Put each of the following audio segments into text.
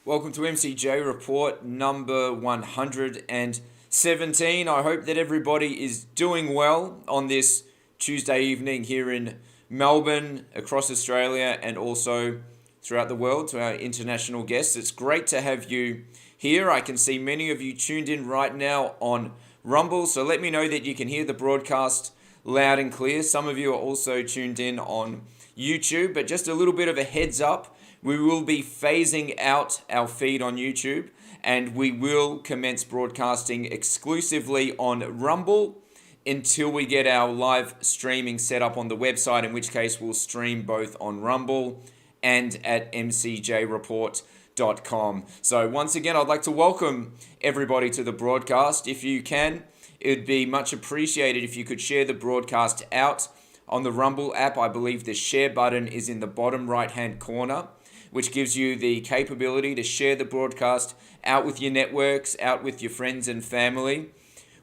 Welcome to MCJ Report number 117. I hope that everybody is doing well on this Tuesday evening here in Melbourne, across Australia, and also throughout the world. To our international guests, it's great to have you here. I can see many of you tuned in right now on Rumble, so let me know that you can hear the broadcast loud and clear. Some of you are also tuned in on YouTube, but just a little bit of a heads up. We will be phasing out our feed on YouTube, and we will commence broadcasting exclusively on Rumble until we get our live streaming set up on the website, in which case we'll stream both on Rumble and at mcjreport.com. So once again, I'd like to welcome everybody to the broadcast. If you can, it would be much appreciated if you could share the broadcast out on the Rumble app. I believe the share button is in the bottom right-hand corner, which gives you the capability to share the broadcast out with your networks, out with your friends and family.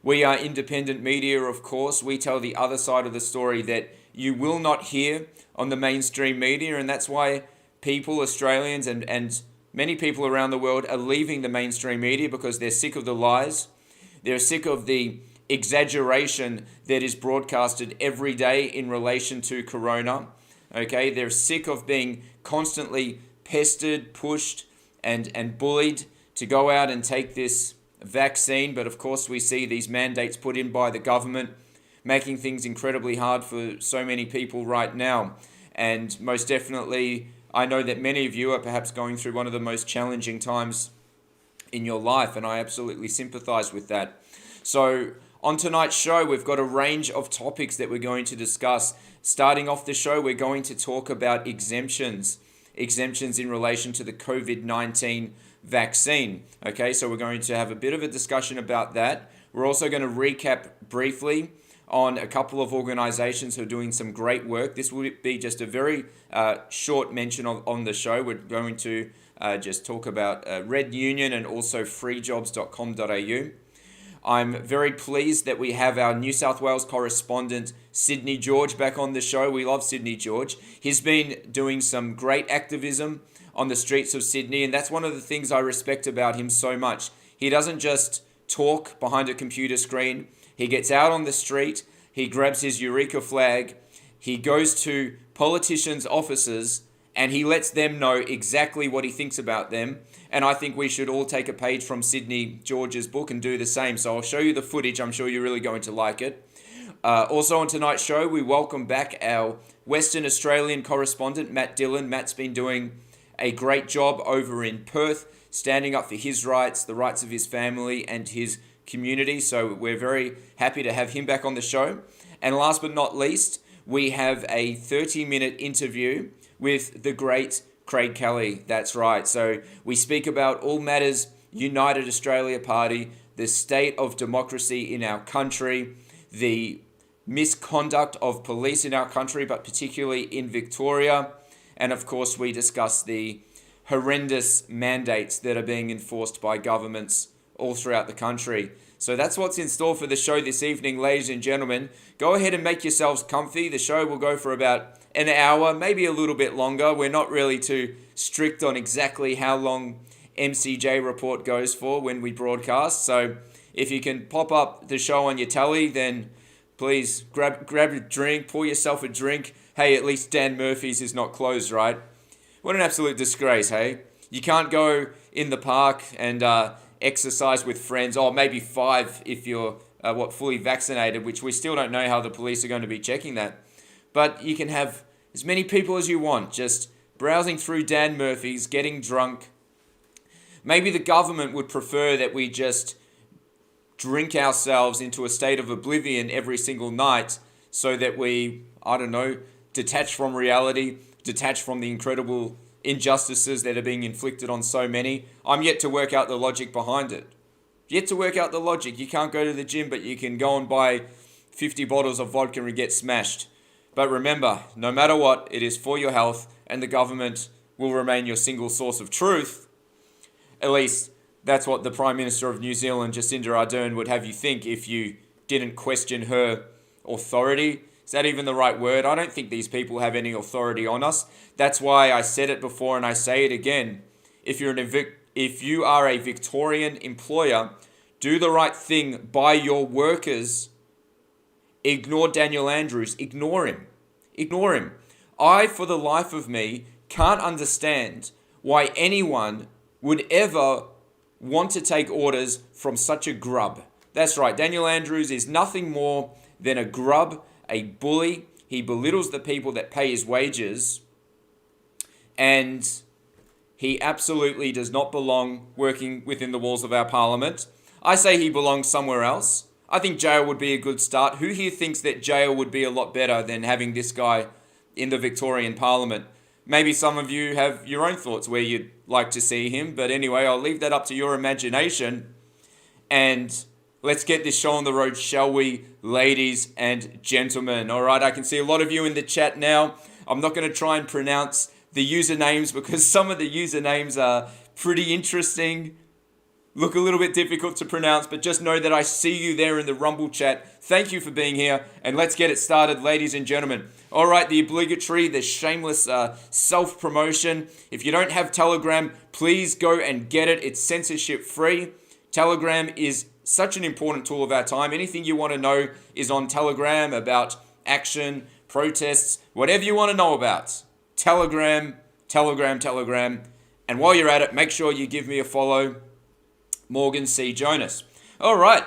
We are independent media, of course. We tell the other side of the story that you will not hear on the mainstream media, and that's why people, Australians and many people around the world, are leaving the mainstream media, because they're sick of the lies. They're sick of the exaggeration that is broadcasted every day in relation to corona. Okay, they're sick of being constantly pestered, pushed, and bullied to go out and take this vaccine. But of course, we see these mandates put in by the government, making things incredibly hard for so many people right now. And most definitely, I know that many of you are perhaps going through one of the most challenging times in your life, and I absolutely sympathize with that. So on tonight's show, we've got a range of topics that we're going to discuss. Starting off the show, we're going to talk about exemptions in relation to the COVID-19 vaccine. Okay, so we're going to have a bit of a discussion about that. We're also going to recap briefly on a couple of organizations who are doing some great work. This will be just a very short mention on the show. We're going to just talk about Red Union and also freejobs.com.au. I'm very pleased that we have our New South Wales correspondent, Sydney George, back on the show. We love Sydney George. He's been doing some great activism on the streets of Sydney, and that's one of the things I respect about him so much. He doesn't just talk behind a computer screen. He gets out on the street, he grabs his Eureka flag, he goes to politicians' offices, and he lets them know exactly what he thinks about them. And I think we should all take a page from Sydney George's book and do the same. So I'll show you the footage. I'm sure you're really going to like it. Also on tonight's show, we welcome back our Western Australian correspondent, Matt Dillon. Matt's been doing a great job over in Perth, standing up for his rights, the rights of his family and his community. So we're very happy to have him back on the show. And last but not least, we have a 30-minute interview with the great Craig Kelly. That's right. So we speak about all matters United Australia Party, the state of democracy in our country, the misconduct of police in our country, but particularly in Victoria. And of course, we discuss the horrendous mandates that are being enforced by governments all throughout the country. So that's what's in store for the show this evening, ladies and gentlemen. Go ahead and make yourselves comfy. The show will go for about an hour, maybe a little bit longer. We're not really too strict on exactly how long MCJ Report goes for when we broadcast. So if you can pop up the show on your telly, then please grab a drink, pour yourself a drink. Hey, at least Dan Murphy's is not closed, right? What an absolute disgrace, hey? You can't go in the park and exercise with friends, or maybe 5 if you're fully vaccinated, which we still don't know how the police are going to be checking that. But you can have as many people as you want, just browsing through Dan Murphy's, getting drunk. Maybe the government would prefer that we just drink ourselves into a state of oblivion every single night so that we, detach from reality, detach from the incredible injustices that are being inflicted on so many. I'm yet to work out the logic behind it. Yet to work out the logic. You can't go to the gym, but you can go and buy 50 bottles of vodka and get smashed. But remember, no matter what, it is for your health, and the government will remain your single source of truth. At least that's what the Prime Minister of New Zealand, Jacinda Ardern, would have you think if you didn't question her authority. Is that even the right word? I don't think these people have any authority on us. That's why I said it before and I say it again. If you are a Victorian employer, do the right thing by your workers. Ignore Daniel Andrews. Ignore him. Ignore him. I, for the life of me, can't understand why anyone would ever want to take orders from such a grub. That's right. Daniel Andrews is nothing more than a grub, a bully. He belittles the people that pay his wages, and he absolutely does not belong working within the walls of our parliament. I say he belongs somewhere else. I think jail would be a good start. Who here thinks that jail would be a lot better than having this guy in the Victorian Parliament? Maybe some of you have your own thoughts where you'd like to see him, but anyway, I'll leave that up to your imagination. And let's get this show on the road, shall we, ladies and gentlemen? All right, I can see a lot of you in the chat now. I'm not going to try and pronounce the usernames because some of the usernames are pretty interesting, look a little bit difficult to pronounce, but just know that I see you there in the Rumble chat. Thank you for being here, and let's get it started, ladies and gentlemen. All right, the obligatory, the shameless self-promotion. If you don't have Telegram, please go and get it. It's censorship-free. Telegram is such an important tool of our time. Anything you want to know is on Telegram about action, protests, whatever you want to know about. Telegram. And while you're at it, make sure you give me a follow. Morgan C. Jonas. All right,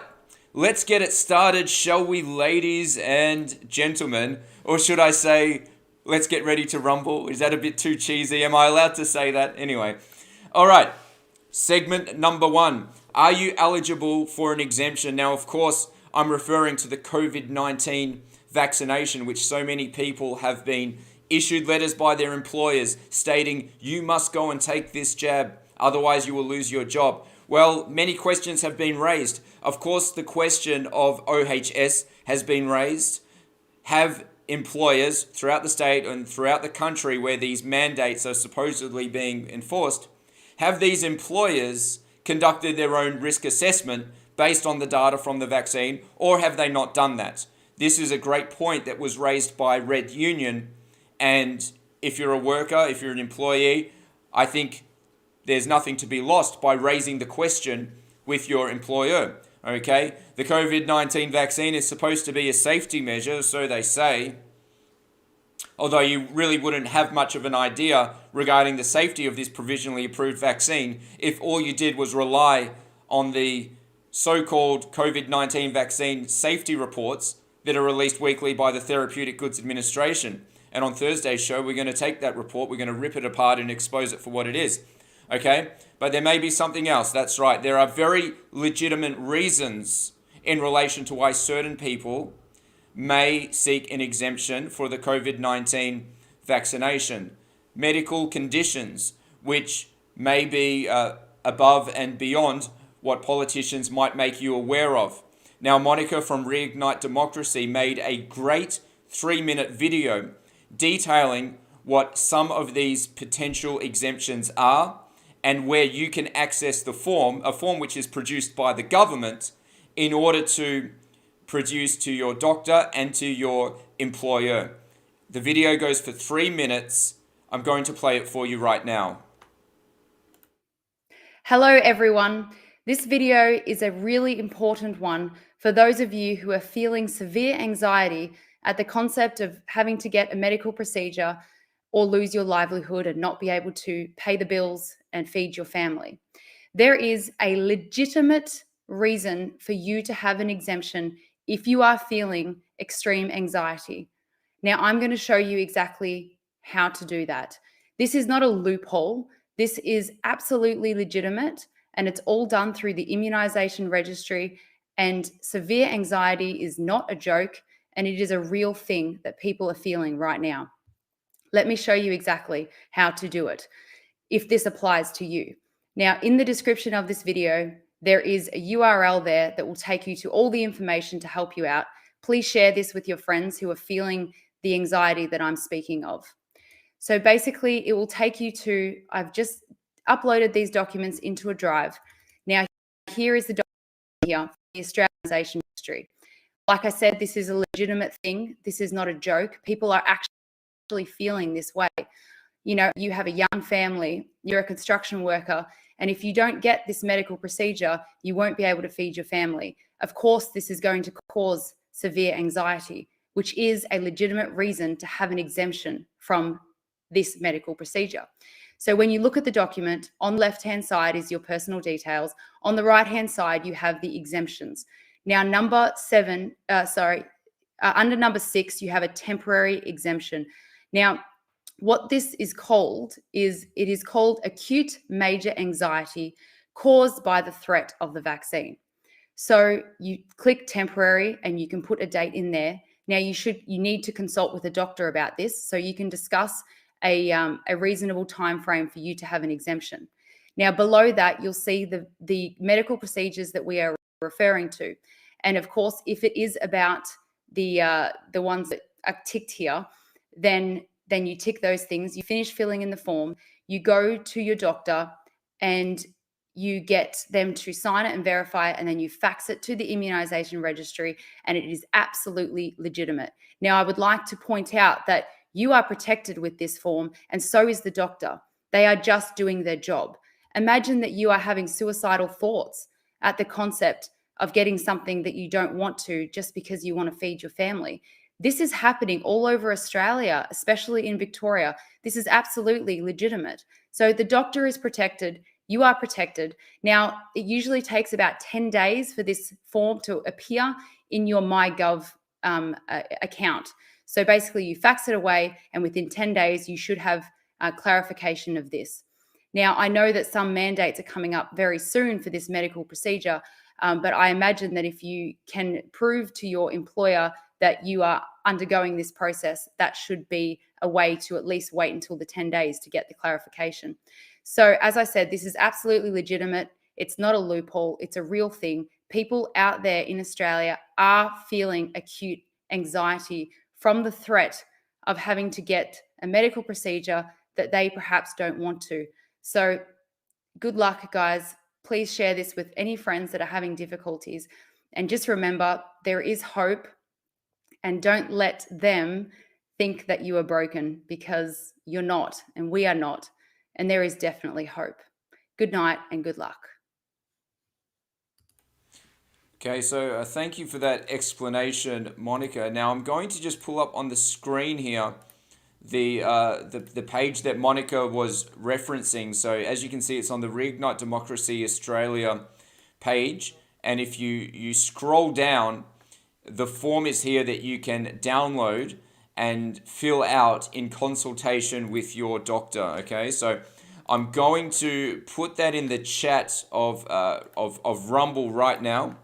let's get it started, shall we, ladies and gentlemen? Or should I say, let's get ready to rumble? Is that a bit too cheesy? Am I allowed to say that? Anyway. All right, segment number 1. Are you eligible for an exemption? Now, of course, I'm referring to the COVID-19 vaccination, which so many people have been issued letters by their employers stating you must go and take this jab, otherwise you will lose your job. Well, many questions have been raised. Of course, the question of OHS has been raised. Have employers throughout the state and throughout the country where these mandates are supposedly being enforced, have these employers conducted their own risk assessment based on the data from the vaccine, or have they not done that? This is a great point that was raised by Red Union, and if you're a worker, if you're an employee, I think there's nothing to be lost by raising the question with your employer, okay? The COVID-19 vaccine is supposed to be a safety measure, so they say, although you really wouldn't have much of an idea regarding the safety of this provisionally approved vaccine if all you did was rely on the so-called COVID-19 vaccine safety reports that are released weekly by the Therapeutic Goods Administration. And on Thursday's show, we're going to take that report, we're going to rip it apart and expose it for what it is. Okay, but there may be something else. That's right. There are very legitimate reasons in relation to why certain people may seek an exemption for the COVID-19 vaccination. Medical conditions, which may be above and beyond what politicians might make you aware of. Now, Monica from Reignite Democracy made a great 3-minute video detailing what some of these potential exemptions are and where you can access the form, a form which is produced by the government, in order to produce to your doctor and to your employer. The video goes for 3 minutes. I'm going to play it for you right now. Hello everyone. This video is a really important one for those of you who are feeling severe anxiety at the concept of having to get a medical procedure or lose your livelihood and not be able to pay the bills and feed your family. There is a legitimate reason for you to have an exemption if you are feeling extreme anxiety. Now, I'm going to show you exactly how to do that. This is not a loophole. This is absolutely legitimate, and it's all done through the immunization registry. And severe anxiety is not a joke, and it is a real thing that people are feeling right now. Let me show you exactly how to do it if this applies to you. Now, in the description of this video, there is a URL there that will take you to all the information to help you out. Please share this with your friends who are feeling the anxiety that I'm speaking of. So basically, it will take you to, I've just uploaded these documents into a drive. Now, here is the document here for the Australian Registry. Like I said, this is a legitimate thing. This is not a joke. People are actually feeling this way. You know, you have a young family, you're a construction worker, and if you don't get this medical procedure, you won't be able to feed your family. Of course, this is going to cause severe anxiety, which is a legitimate reason to have an exemption from this medical procedure. So when you look at the document, on the left-hand side is your personal details. On the right-hand side, you have the exemptions. Now, under number 6, you have a temporary exemption. Now, what this is called is it is called acute major anxiety caused by the threat of the vaccine. So you click temporary and you can put a date in there. Now you need to consult with a doctor about this so you can discuss a reasonable time frame for you to have an exemption. Now below that you'll see the medical procedures that we are referring to, and of course if it is about the ones that are ticked here, then you tick those things, you finish filling in the form, you go to your doctor and you get them to sign it and verify it, and then you fax it to the immunization registry, and it is absolutely legitimate. Now, I would like to point out that you are protected with this form, and so is the doctor. They are just doing their job. Imagine that you are having suicidal thoughts at the concept of getting something that you don't want to just because you want to feed your family. This is happening all over Australia, especially in Victoria. This is absolutely legitimate. So the doctor is protected. You are protected. Now, it usually takes about 10 days for this form to appear in your MyGov account. So basically, you fax it away, and within 10 days, you should have clarification of this. Now, I know that some mandates are coming up very soon for this medical procedure, but I imagine that if you can prove to your employer that you are undergoing this process, that should be a way to at least wait until the 10 days to get the clarification. So as I said, this is absolutely legitimate. It's not a loophole. It's a real thing. People out there in Australia are feeling acute anxiety from the threat of having to get a medical procedure that they perhaps don't want to. So good luck, guys. Please share this with any friends that are having difficulties. And just remember, there is hope. And don't let them think that you are broken, because you're not, and we are not. And there is definitely hope. Good night and good luck. Okay, so thank you for that explanation, Monica. Now I'm going to just pull up on the screen here the page that Monica was referencing. So as you can see, it's on the Reignite Democracy Australia page. And if you scroll down, the form is here that you can download and fill out in consultation with your doctor. Okay, so I'm going to put that in the chat of Rumble right now.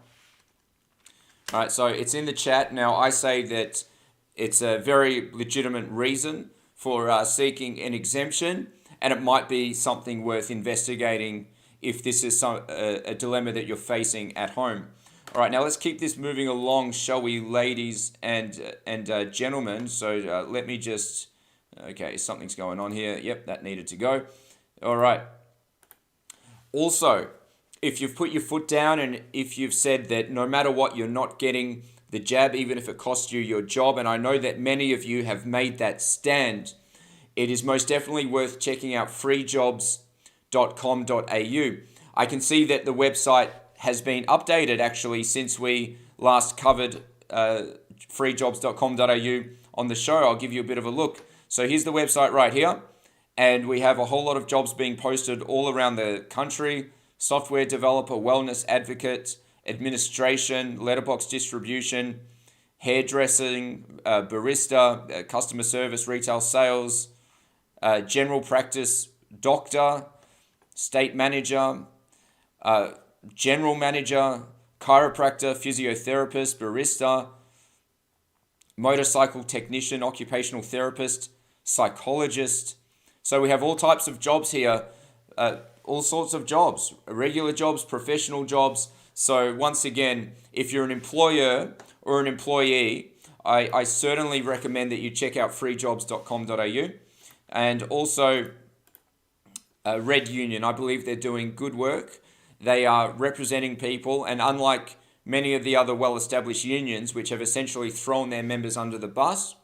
All right, so it's in the chat. Now, I say that it's a very legitimate reason for seeking an exemption, and it might be something worth investigating if this is a dilemma that you're facing at home. All right, now let's keep this moving along, shall we, ladies and gentlemen? So let me just, okay, something's going on here. Yep, that needed to go. All right. Also, if you've put your foot down and if you've said that no matter what, you're not getting the jab, even if it costs you your job, and I know that many of you have made that stand, it is most definitely worth checking out freejobs.com.au. I can see that the website has been updated actually since we last covered freejobs.com.au on the show. I'll give you a bit of a look. So here's the website right here, and we have a whole lot of jobs being posted all around the country: software developer, wellness advocate, administration, letterbox distribution, hairdressing, barista, customer service, retail sales, general practice, doctor, state manager, general manager, chiropractor, physiotherapist, barista, motorcycle technician, occupational therapist, psychologist. So we have all types of jobs here, all sorts of jobs, regular jobs, professional jobs. So once again, if you're an employer or an employee, I certainly recommend that you check out freejobs.com.au. And also Red Union, I believe they're doing good work. They are representing people, and unlike many of the other well-established unions, which have essentially thrown their members under the bus,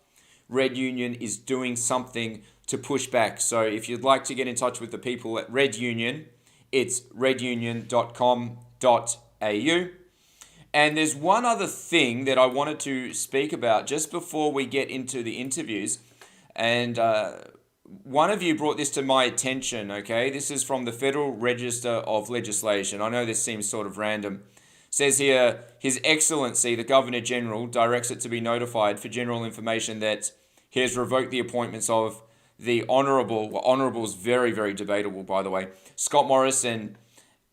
Red Union is doing something to push back. So if you'd like to get in touch with the people at Red Union, it's redunion.com.au. And there's one other thing that I wanted to speak about just before we get into the interviews. And one of you brought this to my attention, okay? This is from the Federal Register of Legislation. I know this seems sort of random. It says here, His Excellency, the Governor General, directs it to be notified for general information that he has revoked the appointments of the Honourable is very, very debatable, by the way, Scott Morrison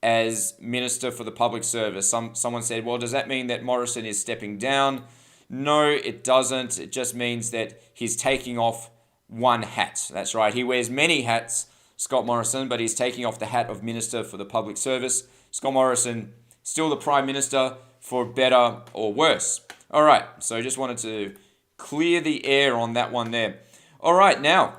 as Minister for the Public Service. Someone said, well, does that mean that Morrison is stepping down? No, it doesn't. It just means that he's taking off one hat. That's right. He wears many hats, Scott Morrison, but he's taking off the hat of Minister for the Public Service. Scott Morrison, still the Prime Minister, for better or worse. All right. So just wanted to clear the air on that one there. All right. Now,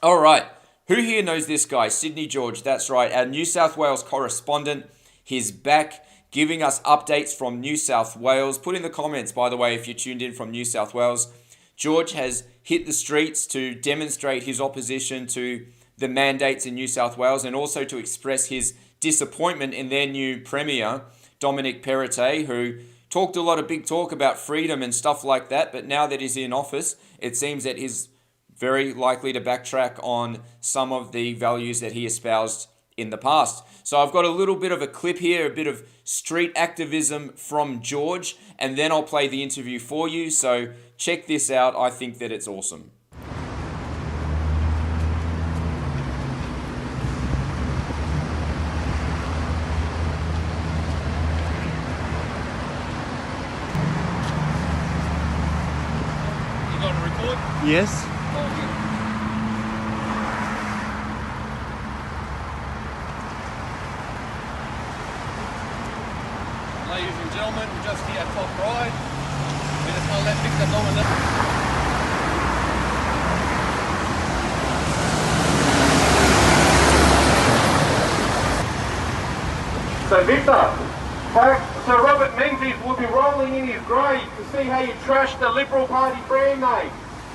all right. Who here knows this guy? Sydney George. That's right. Our New South Wales correspondent. He's back giving us updates from New South Wales. Put in the comments, by the way, if you're tuned in from New South Wales. George has hit the streets to demonstrate his opposition to the mandates in New South Wales and also to express his disappointment in their new Premier, Dominic Perrottet, who talked a lot of big talk about freedom and stuff like that, but now that he's in office, it seems that he's very likely to backtrack on some of the values that he espoused in the past. So I've got a little bit of a clip here, a bit of street activism from George, and then I'll play the interview for you. So check this out. I think that it's awesome. You got a record? Yes. Ladies and gentlemen, we're just here at Top Ride. We're just going to let Victor Norman know. So Victor, so Robert Menzies will be rolling in his grave to see how you trashed the Liberal Party brand name.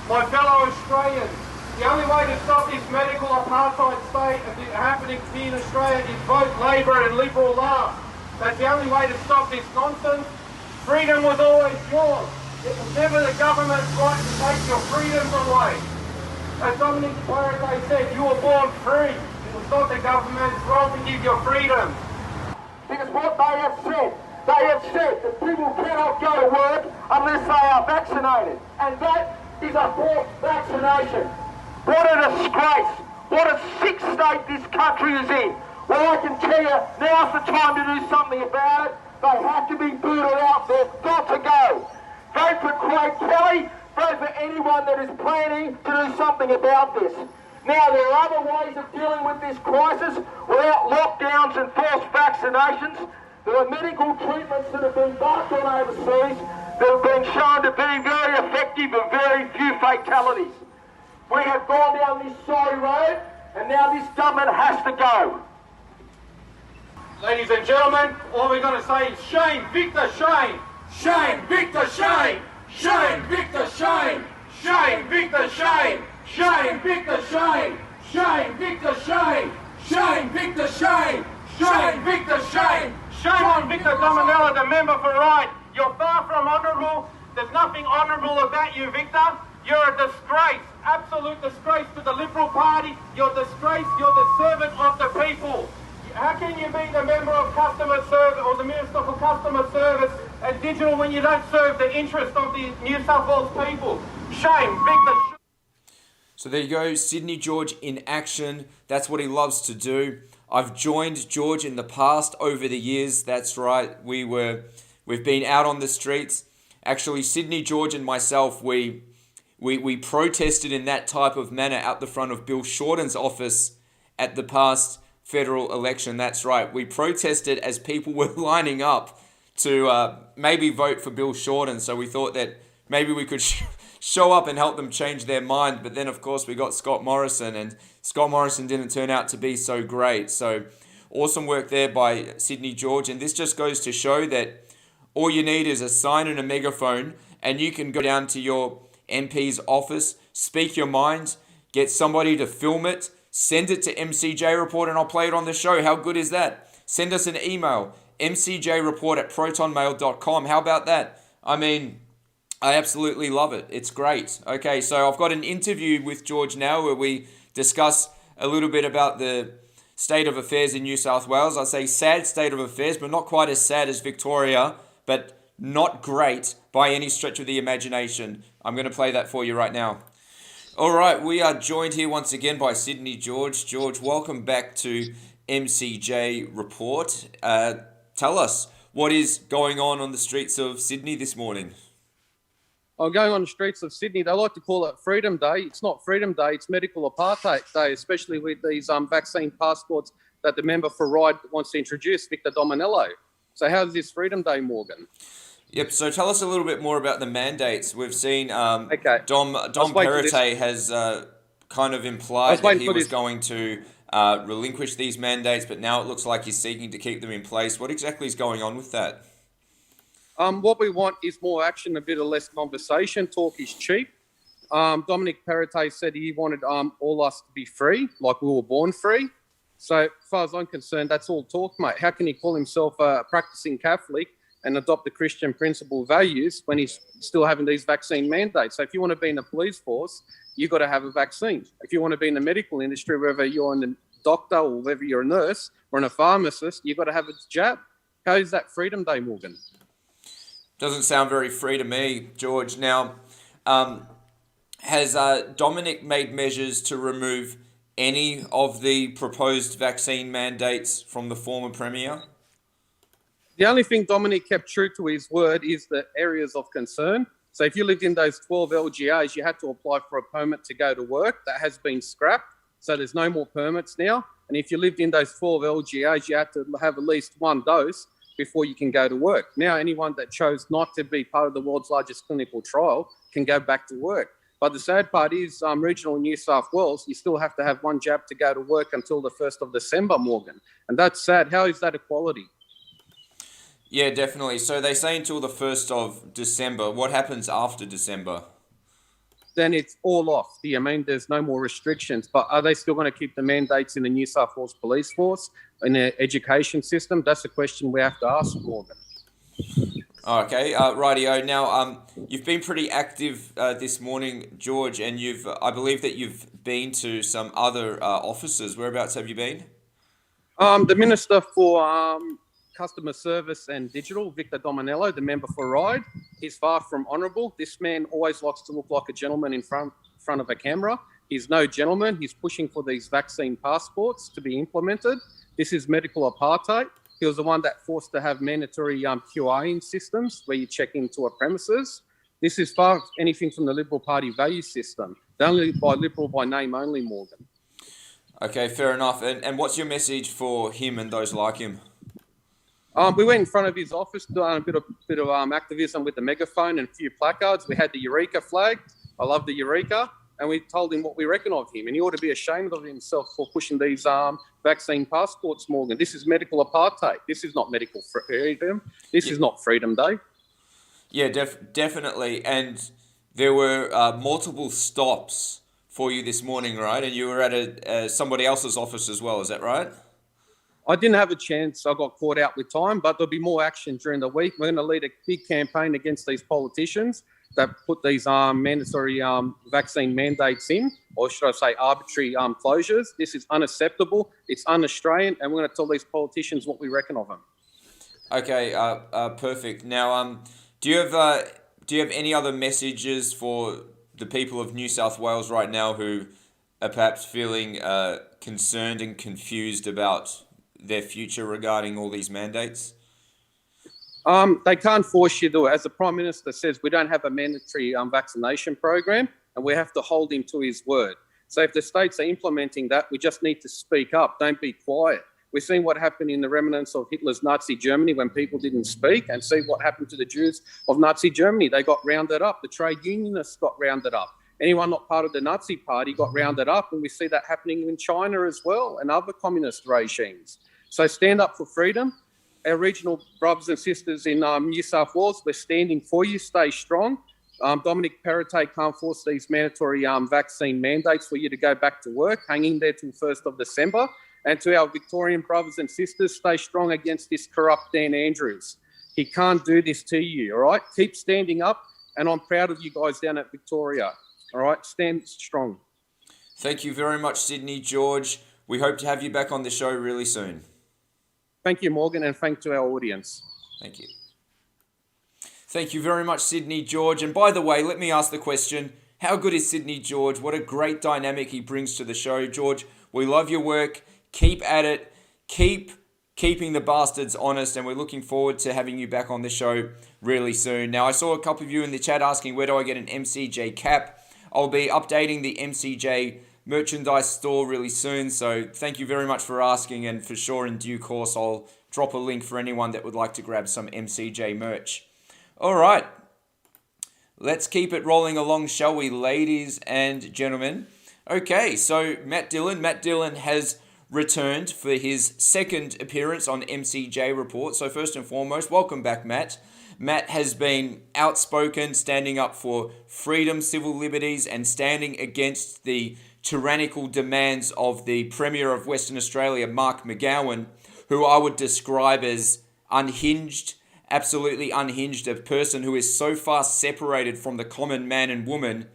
My fellow Australians, the only way to stop this medical apartheid state happening here in Australia is vote Labor and Liberal last. That's the only way to stop this nonsense. Freedom was always yours. It was never the government's right to take your freedoms away. As Dominic Perrottet said, you were born free. It was not the government's right to give your freedoms. Because what they have said that people cannot go to work unless they are vaccinated. And that is a forced vaccination. What a disgrace. What a sick state this country is in. Well, I can tell you, now's the time to do something about it. They have to be booted out. They've got to go. Vote for Craig Kelly. Vote for anyone that is planning to do something about this. Now, there are other ways of dealing with this crisis without lockdowns and forced vaccinations. There are medical treatments that have been done overseas that have been shown to be very effective and very few fatalities. We have gone down this sorry road, and now this government has to go. Ladies and gentlemen, all we're going to say is shame, Victor, shame! Shame, Victor, shame! Shame, Victor, shame! Shame, Victor, shame! Shame, Victor, shame! Shame, Victor, shame! Shame, Victor, shame! Shame, Victor, shame! Shame on Victor Dominella, the member for Ryde. You're far from honourable. There's nothing honourable about you, Victor. You're a disgrace, absolute disgrace to the Liberal Party. You're a disgrace, you're the servant of the people. How can you be the member of customer service or the Minister for Customer Service and Digital when you don't serve the interest of the New South Wales people? Shame, Victor. So there you go, Sydney George in action. That's what he loves to do. I've joined George in the past over the years. That's right. We've been out on the streets. Actually, Sydney George and myself, we protested in that type of manner out the front of Bill Shorten's office at the past federal election. That's right. We protested as people were lining up to maybe vote for Bill Shorten. So we thought that maybe we could show up and help them change their mind. But then, of course, we got Scott Morrison, and Scott Morrison didn't turn out to be so great. So awesome work there by Sydney George. And this just goes to show that all you need is a sign and a megaphone, and you can go down to your MP's office, speak your mind, get somebody to film it, send it to MCJ Report, and I'll play it on the show. How good is that? Send us an email, mcjreport@protonmail.com. How about that? I mean, I absolutely love it. It's great. Okay, so I've got an interview with George now where we discuss a little bit about the state of affairs in New South Wales. I'd say sad state of affairs, but not quite as sad as Victoria, but not great by any stretch of the imagination. I'm going to play that for you right now. All right, we are joined here once again by Sydney George. George, welcome back to MCJ Report. Tell us, what is going on the streets of Sydney this morning? I'm going on the streets of Sydney. They like to call it Freedom Day. It's not Freedom Day, it's Medical Apartheid Day, especially with these vaccine passports that the member for Ryde wants to introduce, Victor Dominello. So how's this Freedom Day, Morgan? Yep, so tell us a little bit more about the mandates. We've seen Dom Perrottet has kind of implied that he was going to relinquish these mandates, but now it looks like he's seeking to keep them in place. What exactly is going on with that? What we want is more action, a bit of less conversation. Talk is cheap. Dominic Perrottet said he wanted all us to be free, like we were born free. So as far as I'm concerned, that's all talk, mate. How can he call himself a practicing Catholic and adopt the Christian principle values when he's still having these vaccine mandates? So if you want to be in the police force, you've got to have a vaccine. If you want to be in the medical industry, whether you're a doctor or whether you're a nurse or a pharmacist, you've got to have a jab. How is that Freedom Day, Morgan? Doesn't sound very free to me, George. Now, has Dominic made measures to remove any of the proposed vaccine mandates from the former Premier? The only thing Dominic kept true to his word is the areas of concern. So if you lived in those 12 LGAs, you had to apply for a permit to go to work. That has been scrapped. So there's no more permits now. And if you lived in those 12 LGAs, you had to have at least one dose before you can go to work. Now, anyone that chose not to be part of the world's largest clinical trial can go back to work. But the sad part is, regional New South Wales, you still have to have one jab to go to work until the 1st of December, Morgan. And that's sad. How is that equality? Yeah, definitely. So they say until the 1st of December. What happens after December? Then it's all off. I mean, there's no more restrictions. But are they still going to keep the mandates in the New South Wales police force, in the education system? That's a question we have to ask, Morgan. Okay, rightio. Now, you've been pretty active this morning, George, and I believe that you've been to some other offices. Whereabouts have you been? The Minister for Customer Service and Digital, Victor Dominello, the member for Ryde, he's far from honourable. This man always likes to look like a gentleman in front of a camera. He's no gentleman. He's pushing for these vaccine passports to be implemented. This is medical apartheid. He was the one that forced to have mandatory QIing systems where you check into a premises. This is far anything from the Liberal Party value system. They're only Liberal by name only, Morgan. Okay, fair enough. And what's your message for him and those like him? We went in front of his office, doing a bit of activism with the megaphone and a few placards. We had the Eureka flag. I love the Eureka. And we told him what we reckon of him. And he ought to be ashamed of himself for pushing these vaccine passports, Morgan. This is medical apartheid. This is not medical freedom. This is not Freedom Day. Yeah, definitely. And there were multiple stops for you this morning, right? And you were at somebody else's office as well. Is that right? I didn't have a chance. I got caught out with time, but there'll be more action during the week. We're going to lead a big campaign against these politicians that put these mandatory vaccine mandates in, or should I say arbitrary closures. This is unacceptable. It's un-Australian, and we're going to tell these politicians what we reckon of them. Okay, perfect. Now, do you have any other messages for the people of New South Wales right now who are perhaps feeling concerned and confused about their future regarding all these mandates? They can't force you to. As the Prime Minister says, we don't have a mandatory vaccination program, and we have to hold him to his word. So if the states are implementing that, we just need to speak up. Don't be quiet. We've seen what happened in the remnants of Hitler's Nazi Germany when people didn't speak, and see what happened to the Jews of Nazi Germany. They got rounded up. The trade unionists got rounded up. Anyone not part of the Nazi party got rounded up, and we see that happening in China as well and other communist regimes. So stand up for freedom. Our regional brothers and sisters in New South Wales, we're standing for you. Stay strong. Dominic Perrottet can't force these mandatory vaccine mandates for you to go back to work, hanging there till 1st of December. And to our Victorian brothers and sisters, stay strong against this corrupt Dan Andrews. He can't do this to you, all right? Keep standing up, and I'm proud of you guys down at Victoria, all right? Stand strong. Thank you very much, Sydney George. We hope to have you back on the show really soon. Thank you, Morgan, and thank to our audience. Thank you. Thank you very much, Sydney George. And by the way, let me ask the question, how good is Sydney George? What a great dynamic he brings to the show. George, we love your work. Keep at it. Keeping the bastards honest, and we're looking forward to having you back on the show really soon. Now, I saw a couple of you in the chat asking, where do I get an MCJ cap? I'll be updating the MCJ merchandise store really soon, so thank you very much for asking, and for sure in due course I'll drop a link for anyone that would like to grab some MCJ merch. All right, let's keep it rolling along, shall we, ladies and gentlemen? Okay, so Matt Dillon has returned for his second appearance on MCJ Report. So first and foremost, welcome back, Matt. Matt has been outspoken, standing up for freedom, civil liberties, and standing against the tyrannical demands of the Premier of Western Australia, Mark McGowan, who I would describe as unhinged, absolutely unhinged, a person who is so far separated from the common man and woman.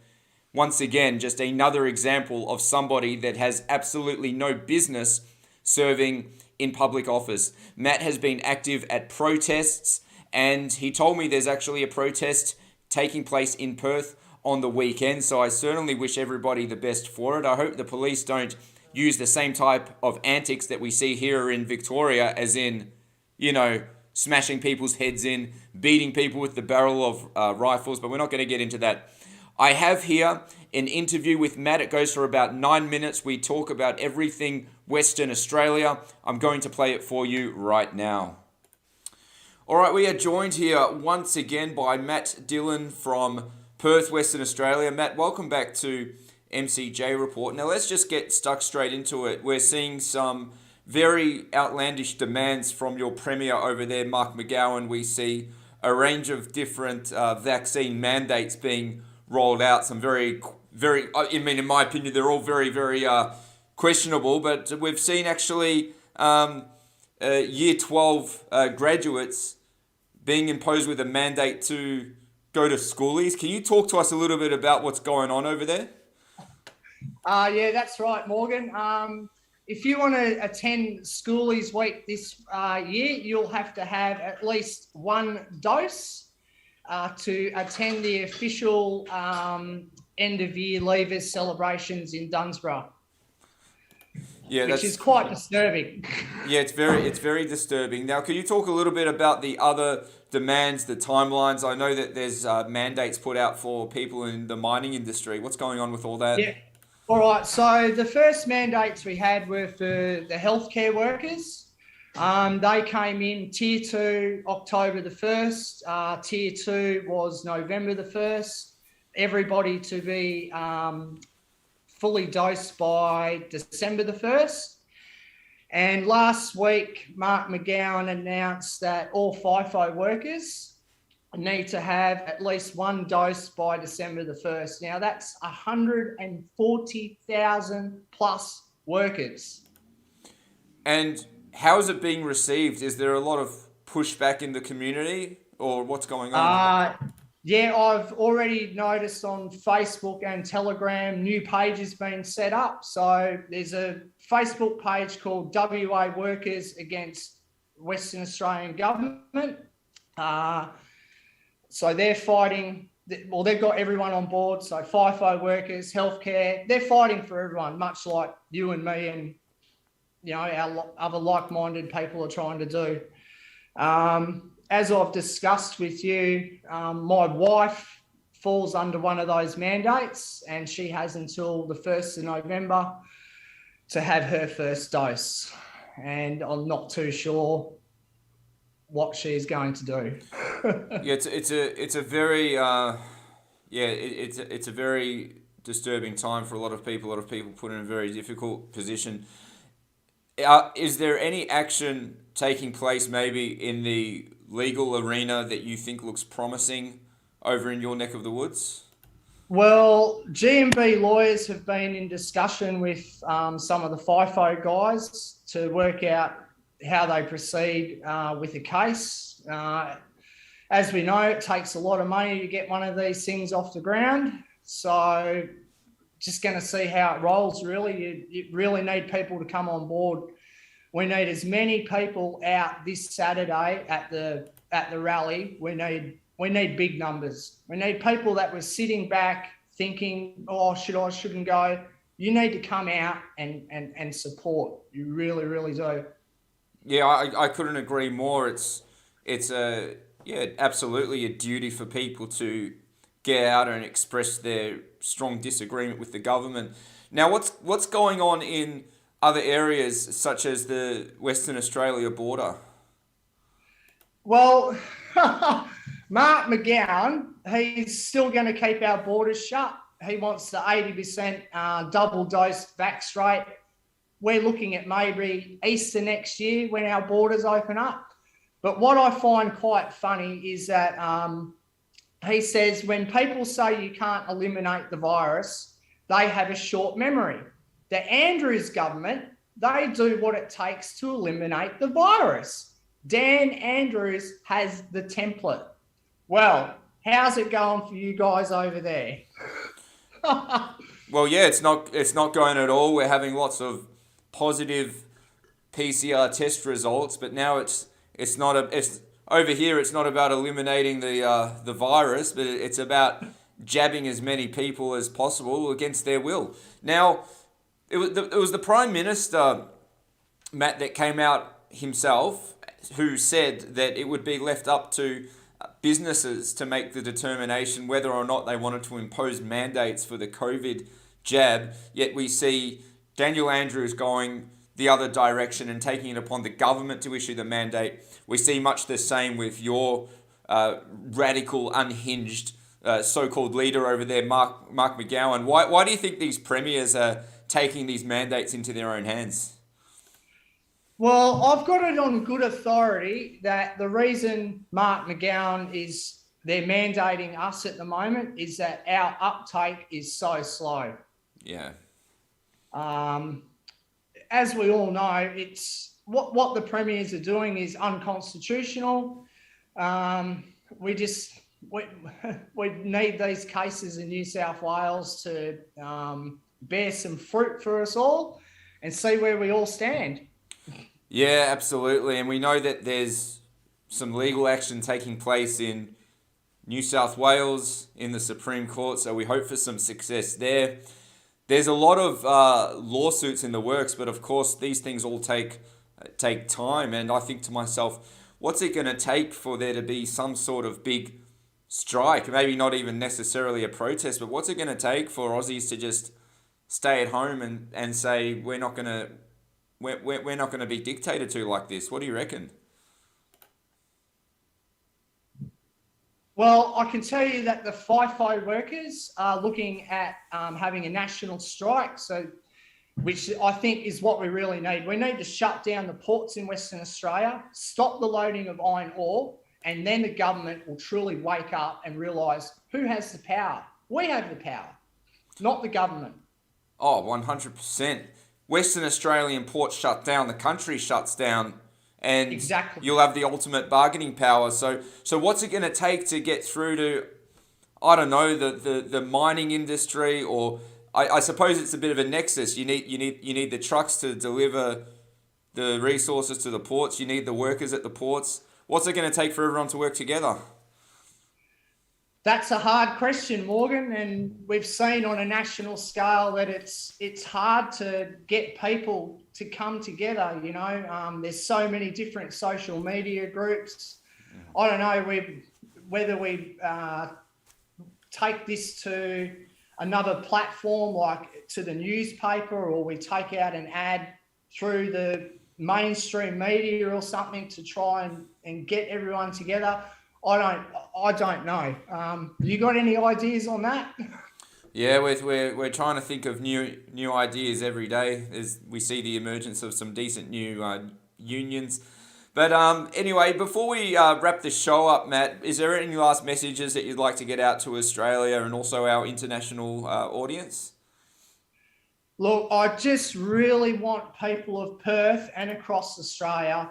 Once again, just another example of somebody that has absolutely no business serving in public office. Matt has been active at protests, and he told me there's actually a protest taking place in Perth on the weekend, so I certainly wish everybody the best for it. I hope the police don't use the same type of antics that we see here in Victoria, as in, smashing people's heads in, beating people with the barrel of rifles, but we're not going to get into that. I have here an interview with Matt. It goes for about 9 minutes. We talk about everything Western Australia. I'm going to play it for you right now. All right, we are joined here once again by Matt Dillon from Perth, Western Australia. Matt, welcome back to MCJ Report. Now, let's just get stuck straight into it. We're seeing some very outlandish demands from your Premier over there, Mark McGowan. We see a range of different vaccine mandates being rolled out. Some very, in my opinion, they're all very, very questionable. But we've seen actually Year 12 graduates being imposed with a mandate to go to schoolies. Can you talk to us a little bit about what's going on over there? Yeah, that's right, Morgan. If you want to attend Schoolies Week this year, you'll have to have at least one dose to attend the official end-of-year leavers celebrations in Dunsborough. Yeah, which is quite disturbing. Yeah, it's very disturbing. Now, can you talk a little bit about the other demands, the timelines? I know that there's mandates put out for people in the mining industry. What's going on with all that? All right, so the first mandates we had were for the healthcare workers. They came in tier 2, October the 1st. Tier 2 was November the 1st. Everybody to be fully dosed by December the 1st. And last week, Mark McGowan announced that all FIFO workers need to have at least one dose by December the 1st. Now, that's 140,000 plus workers. And how is it being received? Is there a lot of pushback in the community, or what's going on? Yeah, I've already noticed on Facebook and Telegram, new pages being set up. So there's a Facebook page called WA Workers Against Western Australian Government. So they're fighting, well, they've got everyone on board. So FIFO workers, healthcare, they're fighting for everyone, much like you and me and, you know, our other like-minded people are trying to do. As I've discussed with you, my wife falls under one of those mandates, and she has until the 1st of November to have her first dose. And I'm not too sure what she's going to do. Yeah, it's a very it's a very disturbing time for a lot of people. A lot of people put in a very difficult position. Is there any action taking place maybe in the legal arena that you think looks promising over in your neck of the woods? Well, G&B lawyers have been in discussion with some of the FIFO guys to work out how they proceed with the case. As we know, it takes a lot of money to get one of these things off the ground. So just going to see how it rolls, really. You really need people to come on board. We need as many people out this Saturday at the rally. We need big numbers. We need people that were sitting back thinking, oh, shouldn't go. You need to come out and support. You really, really do. Yeah, I couldn't agree more. It's absolutely a duty for people to get out and express their strong disagreement with the government. Now, what's going on in other areas such as the Western Australia border? Well, Mark McGowan, he's still going to keep our borders shut. He wants the 80% double dose vax rate. We're looking at maybe Easter next year when our borders open up. But what I find quite funny is that he says when people say you can't eliminate the virus, they have a short memory. The Andrews government, they do what it takes to eliminate the virus. Dan Andrews has the template. Well, how's it going for you guys over there? Well, yeah, it's not going at all. We're having lots of positive PCR test results, but now it's over here. It's not about eliminating the virus, but it's about jabbing as many people as possible against their will. Now, it was the Prime Minister, Matt, that came out himself, who said that it would be left up to businesses to make the determination whether or not they wanted to impose mandates for the COVID jab. Yet we see Daniel Andrews going the other direction and taking it upon the government to issue the mandate. We see much the same with your radical, unhinged so-called leader over there, Mark McGowan. Why do you think these premiers are taking these mandates into their own hands? Well, I've got it on good authority that the reason Mark McGowan they're mandating us at the moment is that our uptake is so slow. Yeah. As we all know, it's what the premiers are doing is unconstitutional. We need these cases in New South Wales to bear some fruit for us all and see where we all stand. Yeah, absolutely. And we know that there's some legal action taking place in New South Wales in the Supreme Court, so we hope for some success there. There's a lot of lawsuits in the works, but of course these things all take time. And I think to myself, what's it going to take for there to be some sort of big strike? Maybe not even necessarily a protest, but what's it going to take for Aussies to just stay at home and say we're not gonna be dictated to like this? What do you reckon? Well, I can tell you that the FIFO workers are looking at having a national strike, which I think is what we really need. We need to shut down the ports in Western Australia, stop the loading of iron ore, and then the government will truly wake up and realise who has the power. We have the power, not the government. Oh, 100%. Western Australian ports shut down, the country shuts down, and exactly. You'll have the ultimate bargaining power. So what's it going to take to get through to, I don't know, the mining industry, or I suppose it's a bit of a nexus. You need the trucks to deliver the resources to the ports. You need the workers at the ports. What's it going to take for everyone to work together? That's a hard question, Morgan, and we've seen on a national scale that it's hard to get people to come together. You know, there's so many different social media groups. I don't know whether we take this to another platform, like to the newspaper, or we take out an ad through the mainstream media or something to try and get everyone together. I don't know. You got any ideas on that? Yeah, we're trying to think of new ideas every day as we see the emergence of some decent new unions. But anyway, before we wrap the show up, Matt, is there any last messages that you'd like to get out to Australia and also our international audience? Look, I just really want people of Perth and across Australia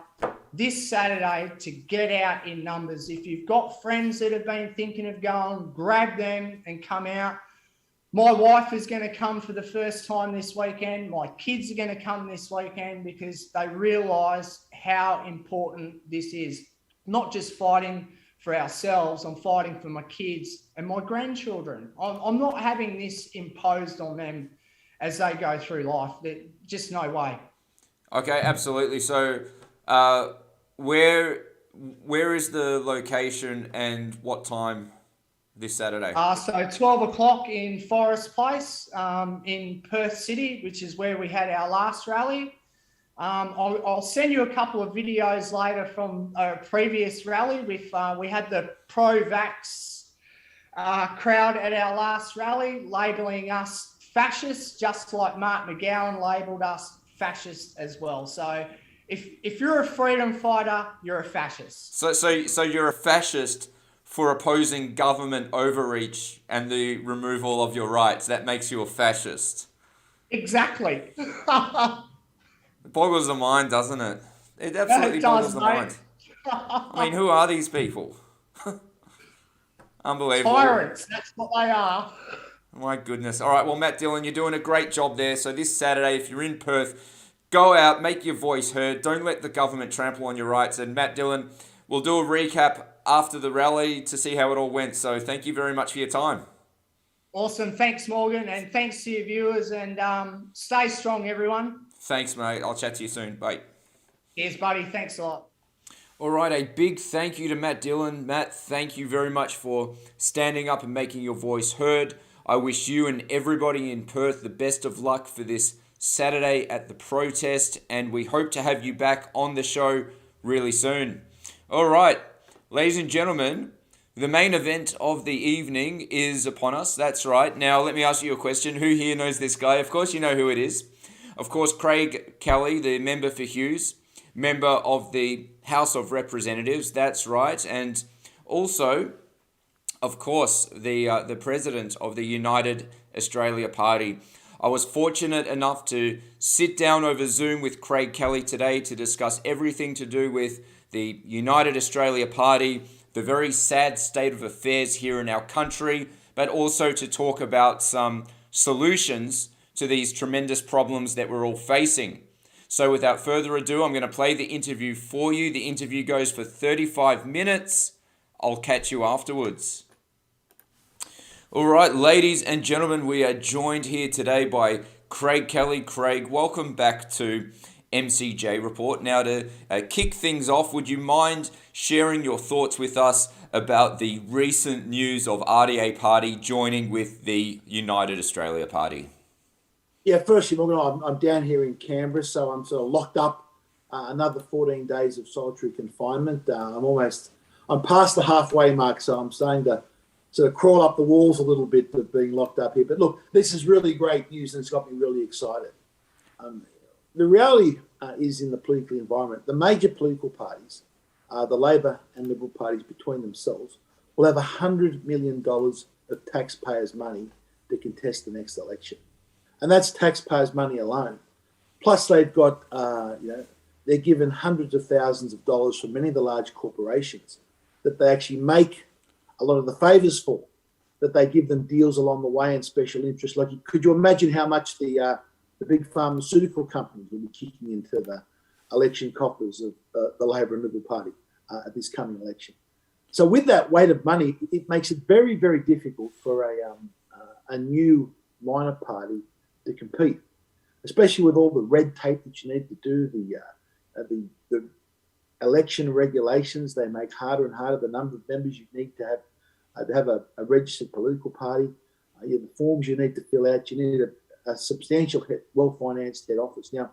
this Saturday to get out in numbers. If you've got friends that have been thinking of going, grab them and come out. My wife is going to come for the first time this weekend. My kids are going to come this weekend because they realise how important this is. Not just fighting for ourselves, I'm fighting for my kids and my grandchildren. I'm not having this imposed on them as they go through life. Just no way. Okay, absolutely. So where is the location and what time this Saturday? So 12 o'clock in Forest Place in Perth City, which is where we had our last rally. I'll send you a couple of videos later from a previous rally. We had the pro-vax crowd at our last rally, labelling us fascists, just like Mark McGowan labelled us fascists as well. So if you're a freedom fighter, you're a fascist. So you're a fascist for opposing government overreach and the removal of your rights. That makes you a fascist. Exactly. It boggles the mind, doesn't it? It absolutely boggles the mind. I mean, who are these people? Unbelievable. Tyrants, that's what they are. My goodness. All right, well, Matt Dillon, you're doing a great job there. So this Saturday, if you're in Perth, go out, make your voice heard. Don't let the government trample on your rights. And Matt Dillon, we'll do a recap after the rally to see how it all went. So thank you very much for your time. Awesome. Thanks, Morgan. And thanks to your viewers. And stay strong, everyone. Thanks, mate. I'll chat to you soon. Bye. Cheers, buddy. Thanks a lot. All right, a big thank you to Matt Dillon. Matt, thank you very much for standing up and making your voice heard. I wish you and everybody in Perth the best of luck for this Saturday at the protest, and we hope to have you back on the show really soon. All right, ladies and gentlemen, the main event of the evening is upon us. That's right. Now, let me ask you a question. Who here knows this guy? Of course, you know who it is. Of course, Craig Kelly, the member for Hughes, member of the House of Representatives. That's right. And also, of course, the president of the United Australia Party. I was fortunate enough to sit down over Zoom with Craig Kelly today to discuss everything to do with the United Australia Party, the very sad state of affairs here in our country, but also to talk about some solutions to these tremendous problems that we're all facing. So without further ado, I'm going to play the interview for you. The interview goes for 35 minutes. I'll catch you afterwards. All right, ladies and gentlemen, we are joined here today by Craig Kelly. Craig, welcome back to MCJ Report. Now, to kick things off, would you mind sharing your thoughts with us about the recent news of RDA Party joining with the United Australia Party? Yeah, firstly, Morgan, I'm down here in Canberra, so I'm sort of locked up another 14 days of solitary confinement. I'm past the halfway mark, so I'm starting to sort of crawl up the walls a little bit of being locked up here. But look, this is really great news, and it's got me really excited. The reality is in the political environment, the major political parties, the Labor and Liberal parties between themselves, will have $100 million of taxpayers' money to contest the next election. And that's taxpayers' money alone. Plus, they've got, they're given hundreds of thousands of dollars from many of the large corporations that they actually make a lot of the favours for, that they give them deals along the way and special interests. Like, could you imagine how much the big pharmaceutical companies will be kicking into the election coffers of the Labor and Liberal Party at this coming election? So with that weight of money, it makes it very, very difficult for a new minor party to compete, especially with all the red tape that you need to do, the election regulations. They make harder and harder the number of members you need to have a registered political party, the forms you need to fill out. You need a substantial, well-financed head office. Now,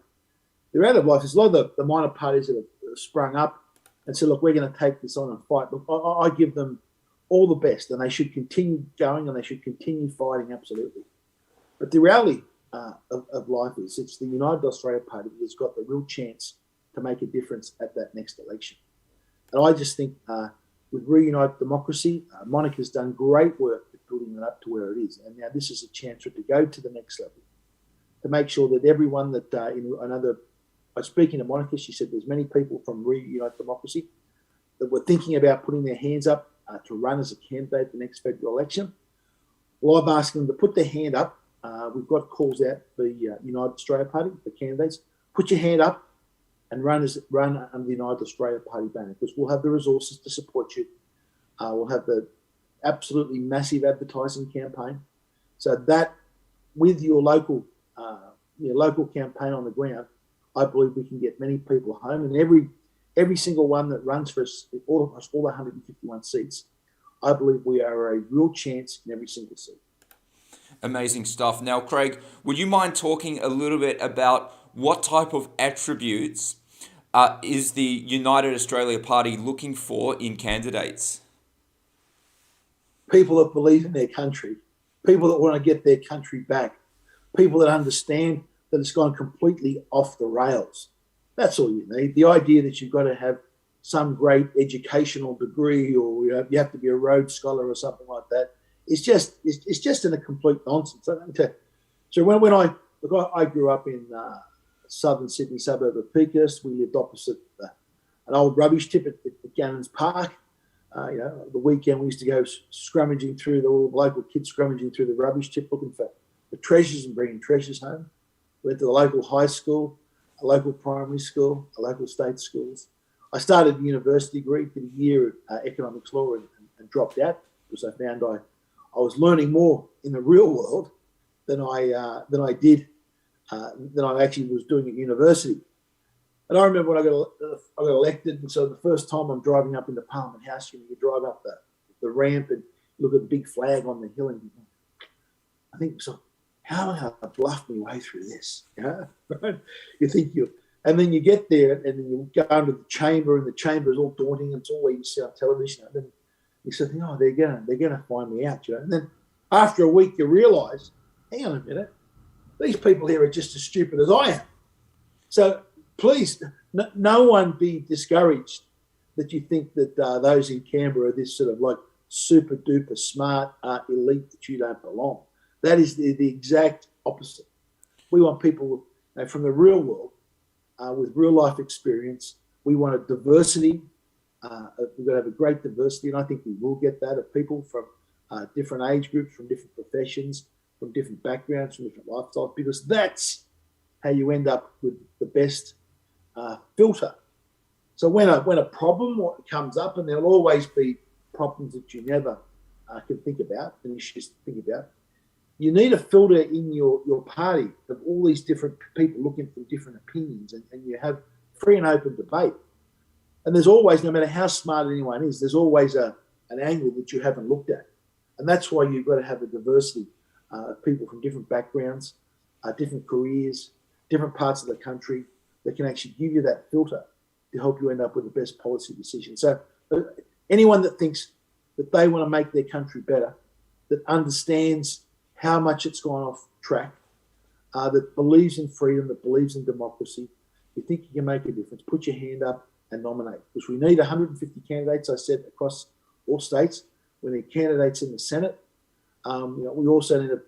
the reality of life is a lot of the minor parties that have sprung up and said, look, we're going to take this on and fight. Look, I give them all the best, and they should continue going, and they should continue fighting, absolutely. But the reality of life is it's the United Australia Party that's got the real chance to make a difference at that next election. And I just think with Reunite Democracy, Monica's done great work at building it up to where it is. And now this is a chance for it to go to the next level, to make sure that everyone that I was speaking to Monica, she said there's many people from Reunite Democracy that were thinking about putting their hands up to run as a candidate at the next federal election. Well, I'm asking them to put their hand up. We've got calls out for the United Australia Party, for candidates. Put your hand up and run under the United Australia Party banner, because we'll have the resources to support you. We'll have the absolutely massive advertising campaign. So that, with your local campaign on the ground, I believe we can get many people home. And every single one that runs for us, all the 151 seats, I believe we are a real chance in every single seat. Amazing stuff. Now, Craig, would you mind talking a little bit about what type of attributes is the United Australia Party looking for in candidates? People that believe in their country, people that want to get their country back, people that understand that it's gone completely off the rails. That's all you need. The idea that you've got to have some great educational degree, or you have to be a Rhodes Scholar or something like that, it's just in a complete nonsense. So when I grew up in southern Sydney suburb of Peakhurst. We lived opposite an old rubbish tip at Gannon's Park. The weekend we used to go scrummaging through all the local kids scrummaging through the rubbish tip looking for treasures and bringing treasures home. Went to the local high school, a local primary school, a local state schools. I started a university degree, did a year of economics law and dropped out because I found I was learning more in the real world than I actually was doing at university. And I remember when I got elected, and so the first time I'm driving up into Parliament House, you drive up the ramp and look at the big flag on the hill, and I think, so how am I going to bluff my way through this? You think and then you get there, and then you go into the chamber, and the chamber is all daunting, and it's all you see on television. And then you sort of think, oh, they're gonna find me out, And then after a week, you realise, hang on a minute, these people here are just as stupid as I am. So please, no one be discouraged that you think that those in Canberra are this sort of like super duper smart elite that you don't belong. That is the exact opposite. We want people from the real world with real life experience. We want a diversity. We've got to have a great diversity, and I think we will get that, of people from different age groups, from different professions, from different backgrounds, from different lifestyles, because that's how you end up with the best filter. So when a problem comes up, and there'll always be problems that you never can think about, and issues to think about, you need a filter in your party of all these different people looking for different opinions, and you have free and open debate. And there's always, no matter how smart anyone is, there's always an angle that you haven't looked at. And that's why you've got to have a diversity of people from different backgrounds, different careers, different parts of the country that can actually give you that filter to help you end up with the best policy decision. So anyone that thinks that they want to make their country better, that understands how much it's gone off track, that believes in freedom, that believes in democracy, you think you can make a difference, put your hand up and nominate. Because we need 150 candidates, I said, across all states. We need candidates in the Senate. We also need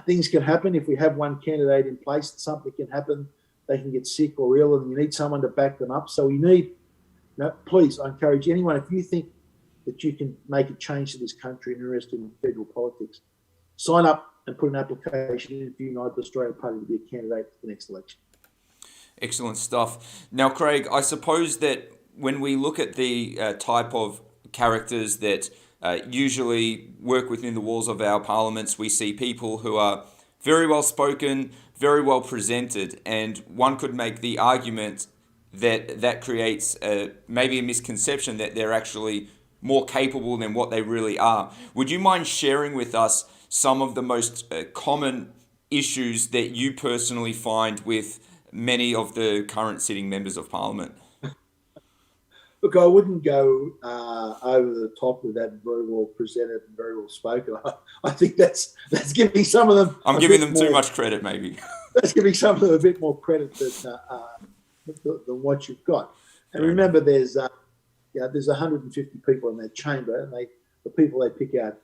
things can happen. If we have one candidate in place, something can happen. They can get sick or ill, and you need someone to back them up. So we need, please, I encourage anyone, if you think that you can make a change to this country and interested in federal politics, sign up and put an application in for United Australia Party to be a candidate for the next election. Excellent stuff. Now, Craig, I suppose that when we look at the type of characters that usually work within the walls of our parliaments, we see people who are very well spoken, very well presented, and one could make the argument that creates maybe a misconception that they're actually more capable than what they really are. Would you mind sharing with us some of the most common issues that you personally find with many of the current sitting members of Parliament? Look, I wouldn't go over the top with that very well presented and very well spoken. I think that's giving some of them. I'm giving them too much credit, maybe. That's giving some of them a bit more credit than what you've got. And remember, there's 150 people in that chamber, and the people they pick out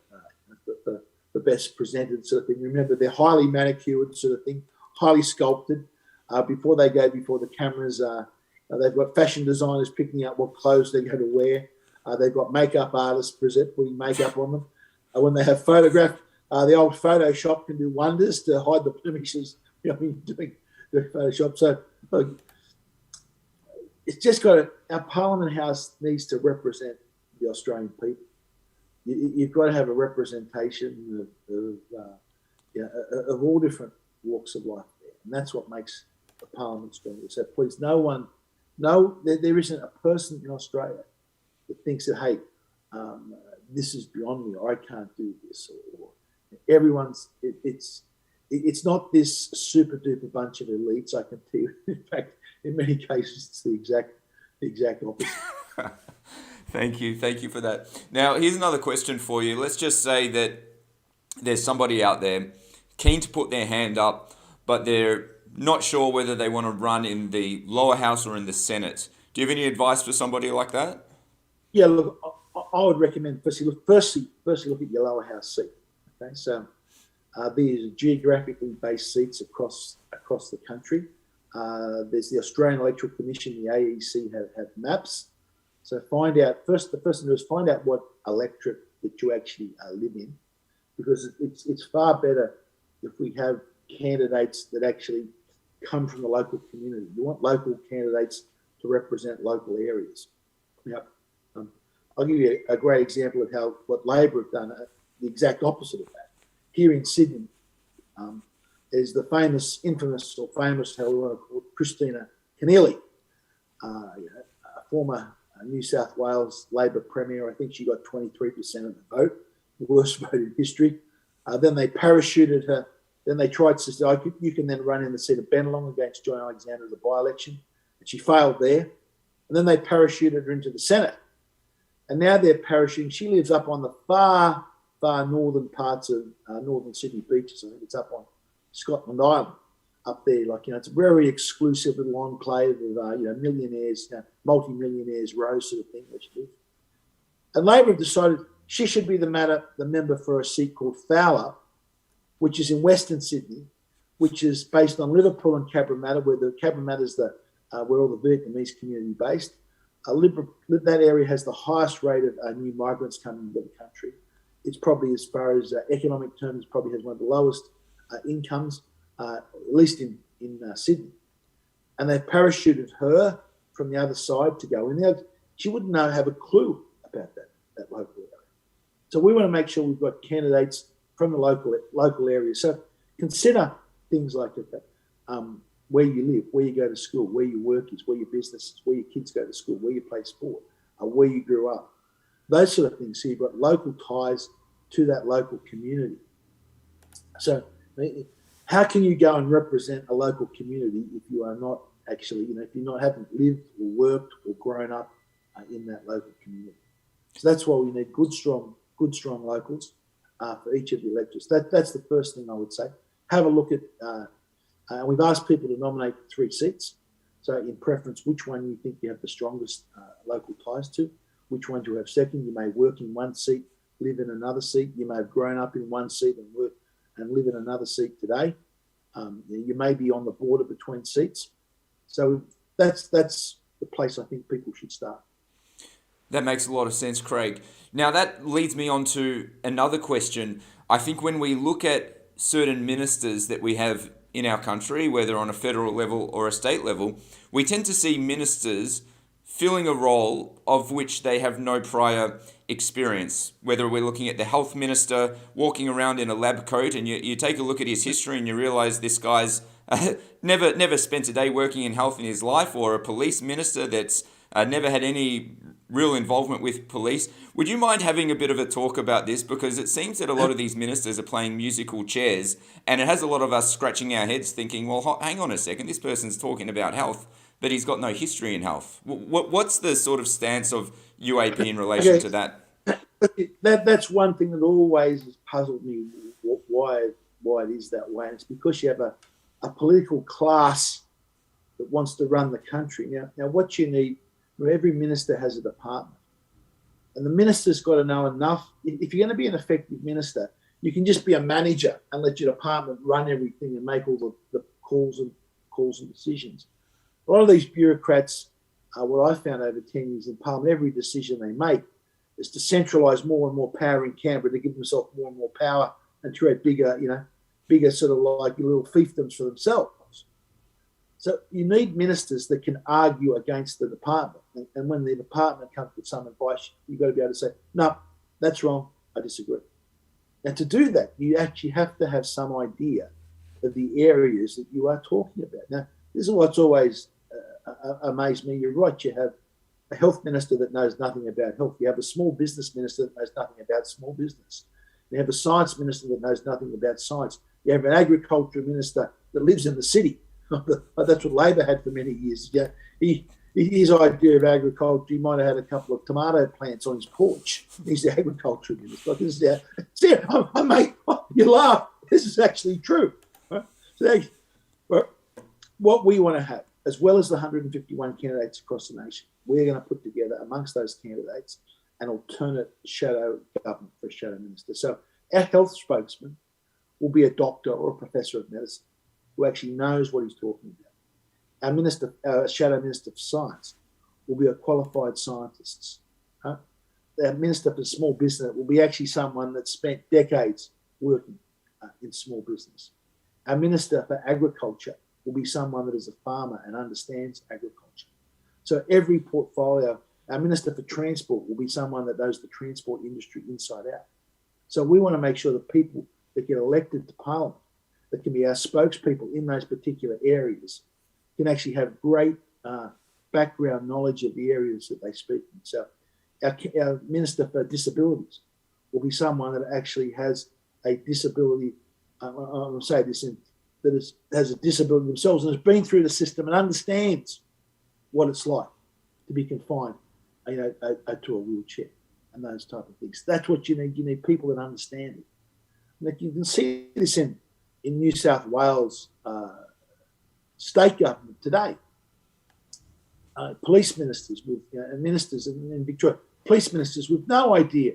the best presented sort of thing. Remember, they're highly manicured sort of thing, highly sculpted. Before they go before the cameras, they've got fashion designers picking out what clothes they're going to wear. They've got makeup artists putting makeup on them. When they have photographed, the old Photoshop can do wonders to hide the blemishes. Doing Photoshop. So look, it's just our Parliament House needs to represent the Australian people. You've got to have a representation of all different walks of life there, and that's what makes the Parliament stronger. So please, there isn't a person in Australia that thinks that, hey, this is beyond me, or I can't do this, or everyone's. It's not this super duper bunch of elites. I can tell you. In fact, in many cases, it's the exact opposite. Thank you for that. Now, here's another question for you. Let's just say that there's somebody out there keen to put their hand up, but they're not sure whether they want to run in the lower house or in the Senate. Do you have any advice for somebody like that? Yeah, look, I would recommend firstly look at your lower house seat. Okay, so these are geographically based seats across the country. There's the Australian Electoral Commission, the AEC have maps. So the first thing to do is find out what electorate that you actually live in, because it's far better if we have candidates that actually come from the local community. You want local candidates to represent local areas. Now, I'll give you a great example of what Labor have done, the exact opposite of that. Here in Sydney, there's the infamous Christina Connelly, a former New South Wales Labor Premier. I think she got 23% of the vote, the worst vote in history. Then they parachuted her. Then they tried to say, you can then run in the seat of Bennelong against John Alexander in the by-election. And she failed there. And then they parachuted her into the Senate. And now they're parachuting. She lives up on the far, far northern parts of northern Sydney beaches. I think it's up on Scotland Island, up there. It's a very exclusive little enclave of, millionaires, multi-millionaires row sort of thing where she lives. And Labor have decided she should be the member for a seat called Fowler, which is in Western Sydney, which is based on Liverpool and Cabramatta, where the Cabramatta is where all the Vietnamese community based. That area has the highest rate of new migrants coming into the country. It's probably, as far as economic terms, probably has one of the lowest incomes, at least in Sydney. And they parachuted her from the other side to go in there. She wouldn't have a clue about that local area. So we want to make sure we've got candidates from the local area. So consider things like that. Where you live, where you go to school, where your work is, where your business is, where your kids go to school, where you play sport, where you grew up. Those sort of things. So you've got local ties to that local community. So how can you go and represent a local community if you are not actually, if you haven't lived or worked or grown up in that local community? So that's why we need good, strong locals for each of the electors. That's the first thing I would say. Have a look at, we've asked people to nominate 3 seats. So in preference, which one you think you have the strongest local ties to, which one do you have second. You may work in one seat, live in another seat. You may have grown up in one seat and work and live in another seat today. You may be on the border between seats. So that's the place I think people should start. That makes a lot of sense, Craig. Now that leads me on to another question. I think when we look at certain ministers that we have in our country, whether on a federal level or a state level, we tend to see ministers filling a role of which they have no prior experience. Whether we're looking at the health minister walking around in a lab coat, and you take a look at his history and you realize this guy's never spent a day working in health in his life, or a police minister that's never had any real involvement with police. Would you mind having a bit of a talk about this? Because it seems that a lot of these ministers are playing musical chairs, and it has a lot of us scratching our heads thinking, well, hang on a second, this person's talking about health, but he's got no history in health. What's the sort of stance of UAP in relation to that? That's one thing that always has puzzled me, why it is that way. And it's because you have a political class that wants to run the country. Now what you need, every minister has a department. And the minister's got to know enough. If you're going to be an effective minister, you can just be a manager and let your department run everything and make all the calls and decisions. A lot of these bureaucrats, what I found over 10 years in Parliament, every decision they make is to centralise more and more power in Canberra, to give themselves more and more power and create bigger sort of like little fiefdoms for themselves. So you need ministers that can argue against the department. And when the department comes with some advice, you've got to be able to say, no, that's wrong, I disagree. Now, to do that, you actually have to have some idea of the areas that you are talking about. Now, this is what's always amazed me. You're right, you have a health minister that knows nothing about health. You have a small business minister that knows nothing about small business. You have a science minister that knows nothing about science. You have an agriculture minister that lives in the city. That's what Labor had for many years. Yeah, his idea of agriculture, he might have had a couple of tomato plants on his porch. He's the agriculture minister. Mate, you laugh. This is actually true. Right? So what we want to have, as well as the 151 candidates across the nation, we're going to put together amongst those candidates an alternate shadow government for a shadow minister. So our health spokesman will be a doctor or a professor of medicine who actually knows what he's talking about. Our shadow minister for science will be a qualified scientist. Our minister for small business will be actually someone that spent decades working in small business. Our minister for agriculture will be someone that is a farmer and understands agriculture. So every portfolio, our minister for transport will be someone that knows the transport industry inside out. So we want to make sure that people that get elected to Parliament, that can be our spokespeople in those particular areas, can actually have great background knowledge of the areas that they speak in. So our Minister for Disabilities will be someone that actually has a disability, I'll say this, has a disability themselves and has been through the system and understands what it's like to be confined to a wheelchair and those type of things. That's what you need. You need people that understand it. And you can see this in New South Wales state government today. Police ministers and ministers in Victoria, police ministers with no idea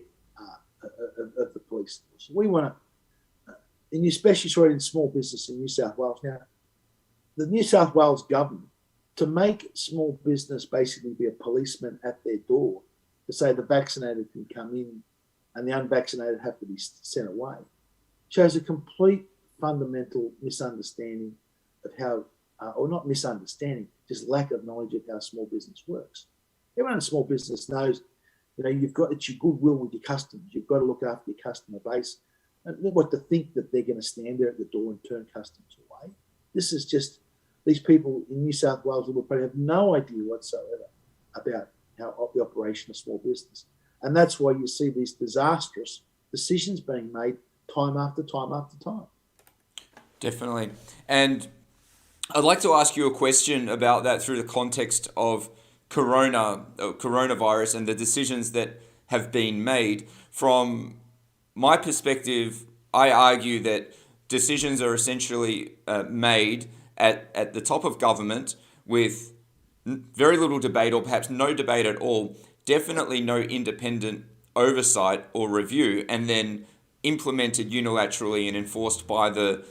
of the police. So we want to, and especially sort of in small business in New South Wales now, the New South Wales government, to make small business basically be a policeman at their door, to say the vaccinated can come in and the unvaccinated have to be sent away, shows a complete fundamental misunderstanding of how, or not misunderstanding, just lack of knowledge of how small business works. Everyone in small business knows, it's your goodwill with your customers. You've got to look after your customer base. And what to think that they're going to stand there at the door and turn customers away. This is just, these people in New South Wales will probably have no idea whatsoever about how the operation of small business. And that's why you see these disastrous decisions being made time after time after time. Definitely. And I'd like to ask you a question about that through the context of coronavirus and the decisions that have been made. From my perspective, I argue that decisions are essentially made at the top of government with very little debate, or perhaps no debate at all, definitely no independent oversight or review, and then implemented unilaterally and enforced by the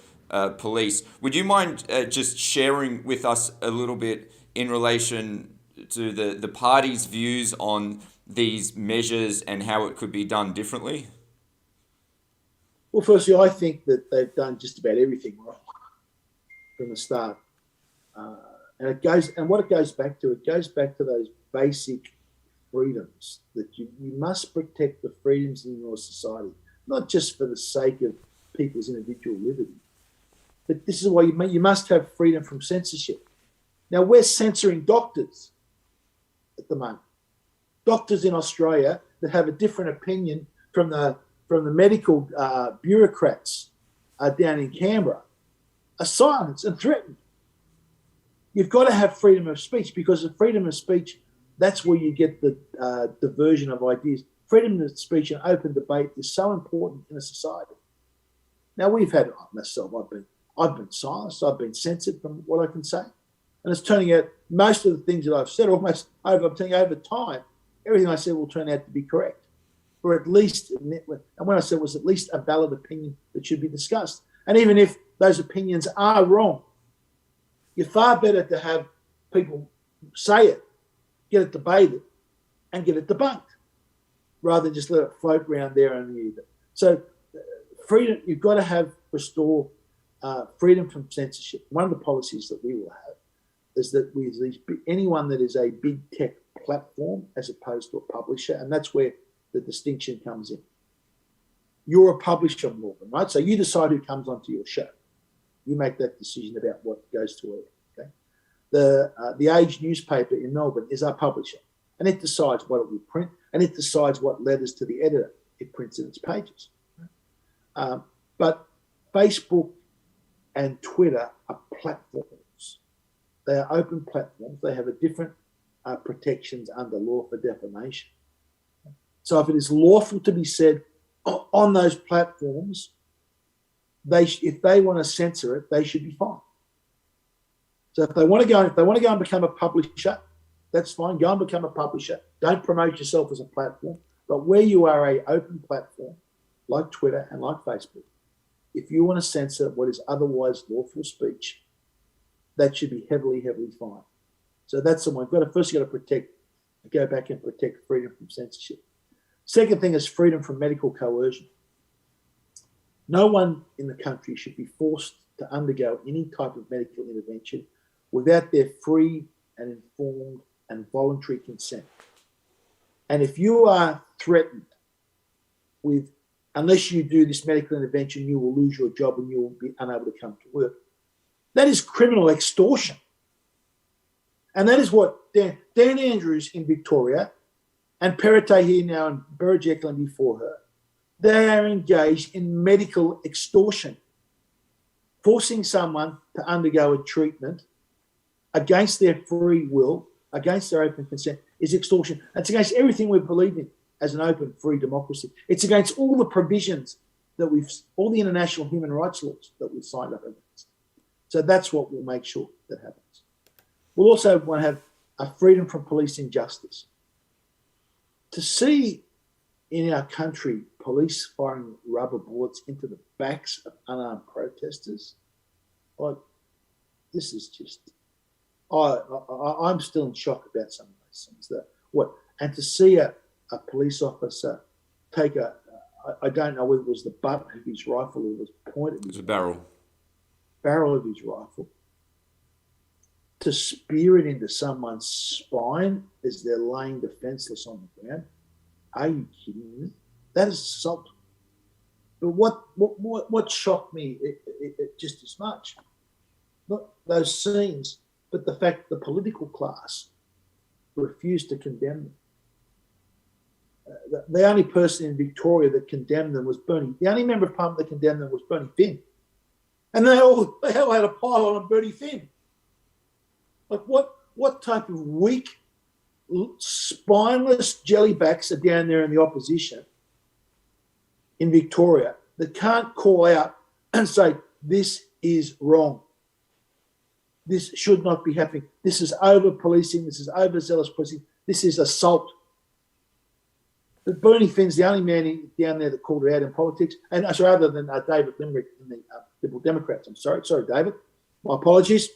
police. Would you mind just sharing with us a little bit in relation to the party's views on these measures and how it could be done differently? Well, firstly, I think that they've done just about everything wrong from the start. And what it goes back to those basic freedoms that you must protect the freedoms in your society, not just for the sake of people's individual liberty, but this is why you must have freedom from censorship. Now, we're censoring doctors at the moment. Doctors in Australia that have a different opinion from the medical bureaucrats down in Canberra are silenced and threatened. You've got to have freedom of speech, because of freedom of speech, that's where you get the diversion of ideas. Freedom of speech and open debate is so important in a society. Now, we've had myself. I've been silenced. I've been censored from what I can say, and it's turning out most of the things that I've said, almost over time, everything I said will turn out to be correct, or at least, and when I said was at least a valid opinion that should be discussed. And even if those opinions are wrong, you're far better to have people say it, get it debated, and get it debunked, rather than just let it float around there and either. So freedom, you've got to restore freedom from censorship. One of the policies that we will have is that anyone that is a big tech platform as opposed to a publisher, and that's where the distinction comes in. You're a publisher, Morgan, right? So you decide who comes onto your show. You make that decision about what goes to air. Okay. The Age newspaper in Melbourne is our publisher, and it decides what it will print, and it decides what letters to the editor it prints in its pages. But Facebook and Twitter are platforms. They are open platforms. They have a different protections under law for defamation. So if it is lawful to be said on those platforms, if they want to censor it, they should be fined. So if they want to go and become a publisher, that's fine. Go and become a publisher. Don't promote yourself as a platform. But where you are an open platform, like Twitter and like Facebook, if you want to censor what is otherwise lawful speech, that should be heavily, heavily fined. So that's the one. First, you've got to go back and protect freedom from censorship. Second thing is freedom from medical coercion. No one in the country should be forced to undergo any type of medical intervention without their free and informed and voluntary consent. And if you are threatened with, unless you do this medical intervention, you will lose your job and you will be unable to come to work, that is criminal extortion. And that is what Dan Andrews in Victoria and Perrottet here now and Berejiklian before her, they are engaged in medical extortion. Forcing someone to undergo a treatment against their free will, against their open consent, is extortion. It's against everything we believe in as an open, free democracy. It's against all the provisions all the international human rights laws that we've signed up against. So that's what we'll make sure that happens. We'll also want to have a freedom from police injustice. To see in our country police firing rubber bullets into the backs of unarmed protesters, like, this is just, I'm still in shock about some of those things. And to see a police officer take I don't know whether it was the butt of his rifle or it was pointed. It was a barrel of his rifle, to spear it into someone's spine as they're laying defenseless on the ground. Are you kidding me? That is assault. But what shocked me it just as much, not those scenes, but the fact the political class refused to condemn them. The only person in Victoria that condemned them was Bernie. The only member of Parliament that condemned them was Bernie Finn. And they all had a pile on Bernie Finn. Like what type of weak, spineless jellybacks are down there in the opposition in Victoria that can't call out and say, this is wrong. This should not be happening. This is over-policing. This is overzealous policing. This is assault. But Bernie Finn's the only man down there that called it out in politics. And other than David Limerick and the Liberal Democrats. I'm sorry, David. My apologies.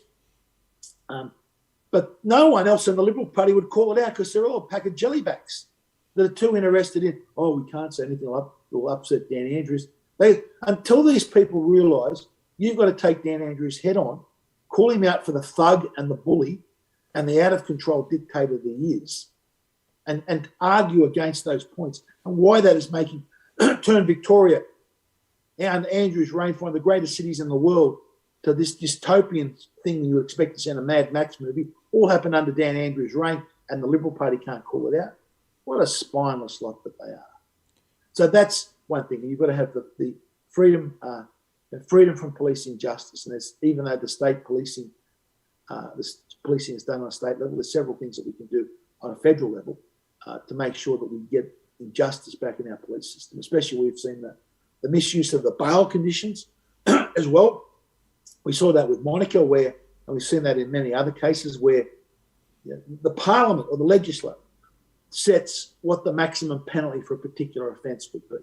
But no one else in the Liberal Party would call it out because they're all a pack of jellybacks that are too interested in, we can't say anything that will upset Dan Andrews. Until these people realise you've got to take Dan Andrews head on, call him out for the thug and the bully and the out-of-control dictator that he is, and argue against those points and why that is making turn Victoria and Andrews reign for one of the greatest cities in the world to this dystopian thing you would expect to see in a Mad Max movie, all happened under Dan Andrews' reign, and the Liberal Party can't call it out. What a spineless lot that they are. So that's one thing. You've got to have the freedom from policing justice. And there's, even though the state policing, policing is done on a state level, there's several things that we can do on a federal level to make sure that we get justice back in our police system. Especially we've seen the misuse of the bail conditions as well. We saw that with Monica, and we've seen that in many other cases where the Parliament or the legislature sets what the maximum penalty for a particular offence would be.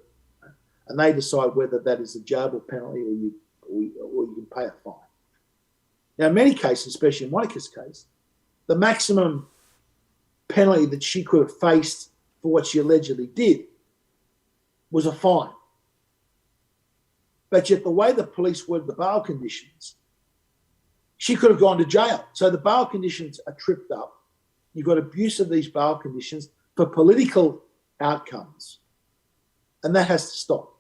And they decide whether that is a jailable penalty or you can pay a fine. Now, in many cases, especially in Monica's case, the maximum penalty that she could have faced for what she allegedly did was a fine. But yet the way the police worded the bail conditions, she could have gone to jail. So the bail conditions are tripped up. You've got abuse of these bail conditions for political outcomes. And that has to stop.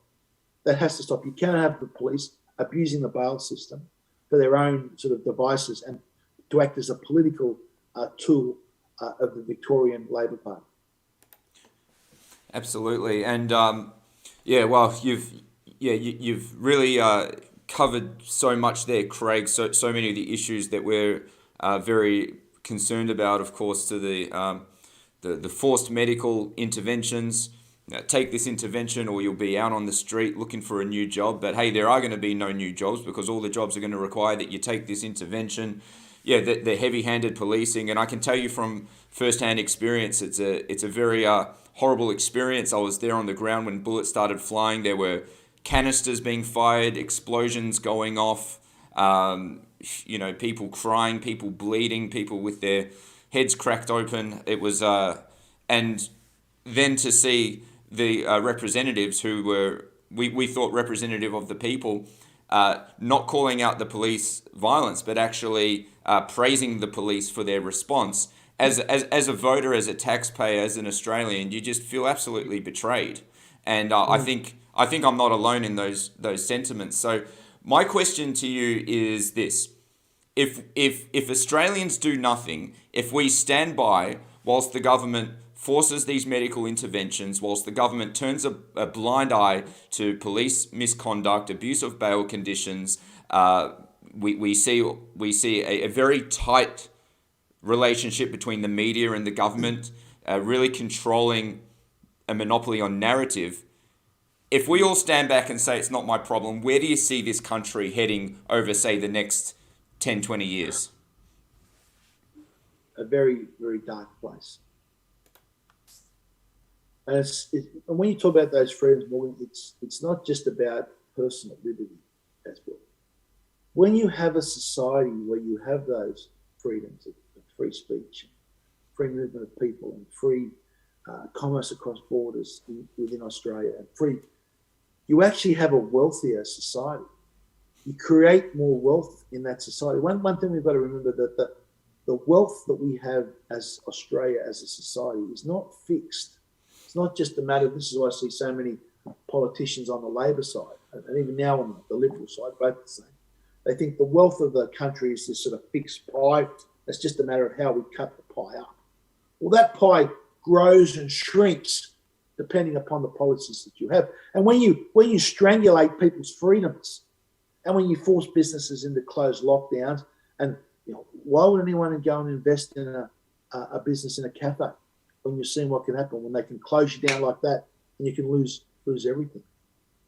That has to stop. You cannot have the police abusing the bail system for their own sort of devices and to act as a political tool of the Victorian Labor Party. Absolutely. And you've really covered so much there, Craig. So many of the issues that we're very concerned about, of course, to the forced medical interventions. Take this intervention or you'll be out on the street looking for a new job. But hey, there are going to be no new jobs because all the jobs are going to require that you take this intervention. Yeah, the heavy-handed policing, and I can tell you from first-hand experience, it's a very horrible experience. I was there on the ground when bullets started flying. There were canisters being fired, explosions going off, people crying, people bleeding, people with their heads cracked open. It was, and then to see the representatives who were, we thought representative of the people, not calling out the police violence, but actually praising the police for their response. As a voter, as a taxpayer, as an Australian, you just feel absolutely betrayed. And I think I'm not alone in those sentiments. So my question to you is this: if Australians do nothing, if we stand by whilst the government forces these medical interventions, whilst the government turns a blind eye to police misconduct, abuse of bail conditions, we see a very tight relationship between the media and the government, really controlling a monopoly on narrative. If we all stand back and say it's not my problem, where do you see this country heading over, say, the next 10, 20 years? A very, very dark place. And when you talk about those freedoms, Morgan, it's not just about personal liberty as well. When you have a society where you have those freedoms of free speech, free movement of people, and free commerce across borders within Australia, and you actually have a wealthier society. You create more wealth in that society. One thing we've got to remember that the wealth that we have as Australia as a society is not fixed. It's not just a matter, this is why I see so many politicians on the Labor side, and even now on the Liberal side, both the same. They think the wealth of the country is this sort of fixed pie. It's just a matter of how we cut the pie up. Well, that pie grows and shrinks depending upon the policies that you have. And when you strangulate people's freedoms And when you force businesses into closed lockdowns, and why would anyone go and invest in a business in a cafe when you're seeing what can happen when they can close you down like that and you can lose everything?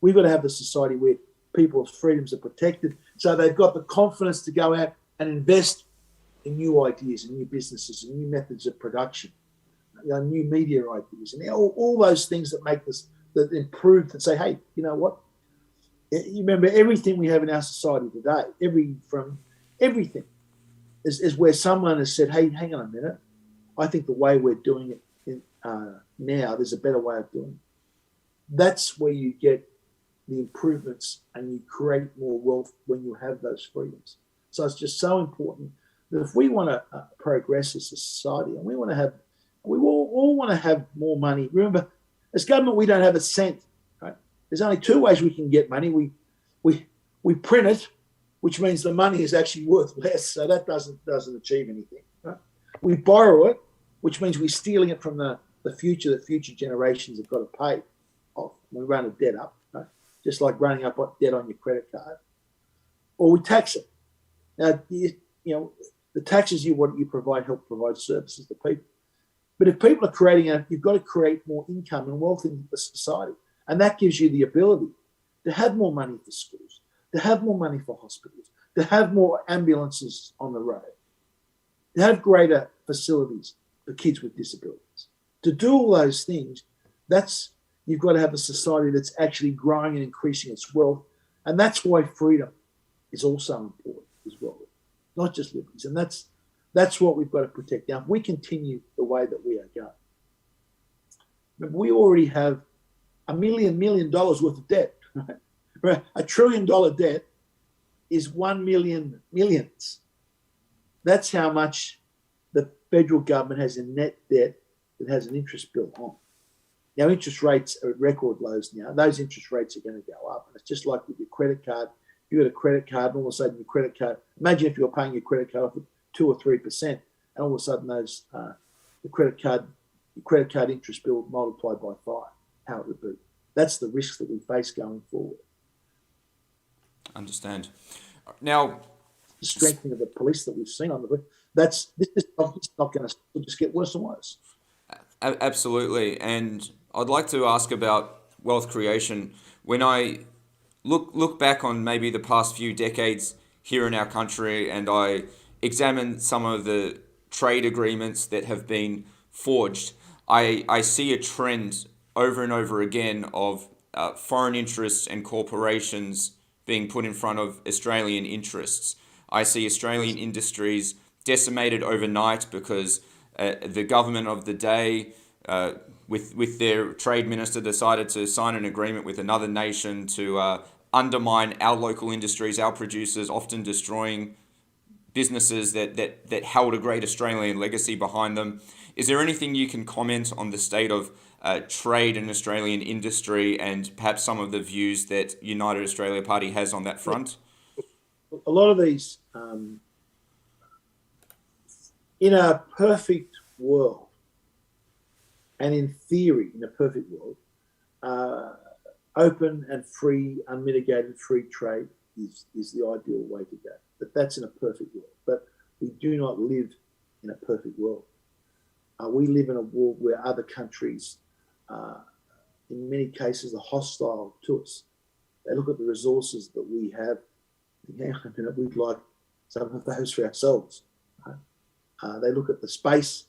We've got to have the society where people's freedoms are protected, so they've got the confidence to go out and invest in new ideas and new businesses and new methods of production, new media ideas, and all those things that make this, that improve, and say, hey, you know what? You remember everything we have in our society today, everything is where someone has said, hey, hang on a minute. I think the way we're doing it now, there's a better way of doing it. That's where you get the improvements and you create more wealth when you have those freedoms. So it's just so important that if we want to progress as a society, and we all want to have more money. Remember, as government, we don't have a cent. Right? There's only two ways we can get money. We print it, which means the money is actually worth less, so that doesn't achieve anything. Right? We borrow it, which means we're stealing it from the future that future generations have got to pay off. We run a debt up, right? Just like running up debt on your credit card. Or we tax it. Now, the taxes you provide help provide services to people. But if people are creating you've got to create more income and wealth in the society. And that gives you the ability to have more money for schools, to have more money for hospitals, to have more ambulances on the road, to have greater facilities for kids with disabilities. To do all those things, you've got to have a society that's actually growing and increasing its wealth. And that's why freedom is also important as well, not just liberties. And that's what we've got to protect. Now, if we continue the way that we are going, remember, we already have $1 million worth of debt. Right? $1 trillion debt is 1 million millions. That's how much the federal government has in net debt that has an interest bill on. Now, interest rates are at record lows now. Those interest rates are going to go up. And it's just like with your credit card. You got a credit card, and all of a sudden your credit card, imagine if you're paying your credit card off at 2 or 3%, and all of a sudden your credit card interest bill multiplied by 5, how it would be. That's the risk that we face going forward. Understand. Now, the strengthening of the police that we've seen on the this is not going to just get worse and worse. Absolutely. And I'd like to ask about wealth creation. When I look back on maybe the past few decades here in our country, and I examine some of the trade agreements that have been forged, I see a trend over and over again of foreign interests and corporations being put in front of Australian interests. I see Australian industries decimated overnight because the government of the day, with their trade minister, decided to sign an agreement with another nation to undermine our local industries, our producers, often destroying businesses that held a great Australian legacy behind them. Is there anything you can comment on the state of trade in Australian industry and perhaps some of the views that United Australia Party has on that front? A lot of these, in a perfect world, and in theory, in a perfect world, open and free, unmitigated free trade is the ideal way to go. But that's in a perfect world. But we do not live in a perfect world. We live in a world where other countries, in many cases, are hostile to us. They look at the resources that we have. Hang on a minute, we'd like some of those for ourselves. Right? They look at the space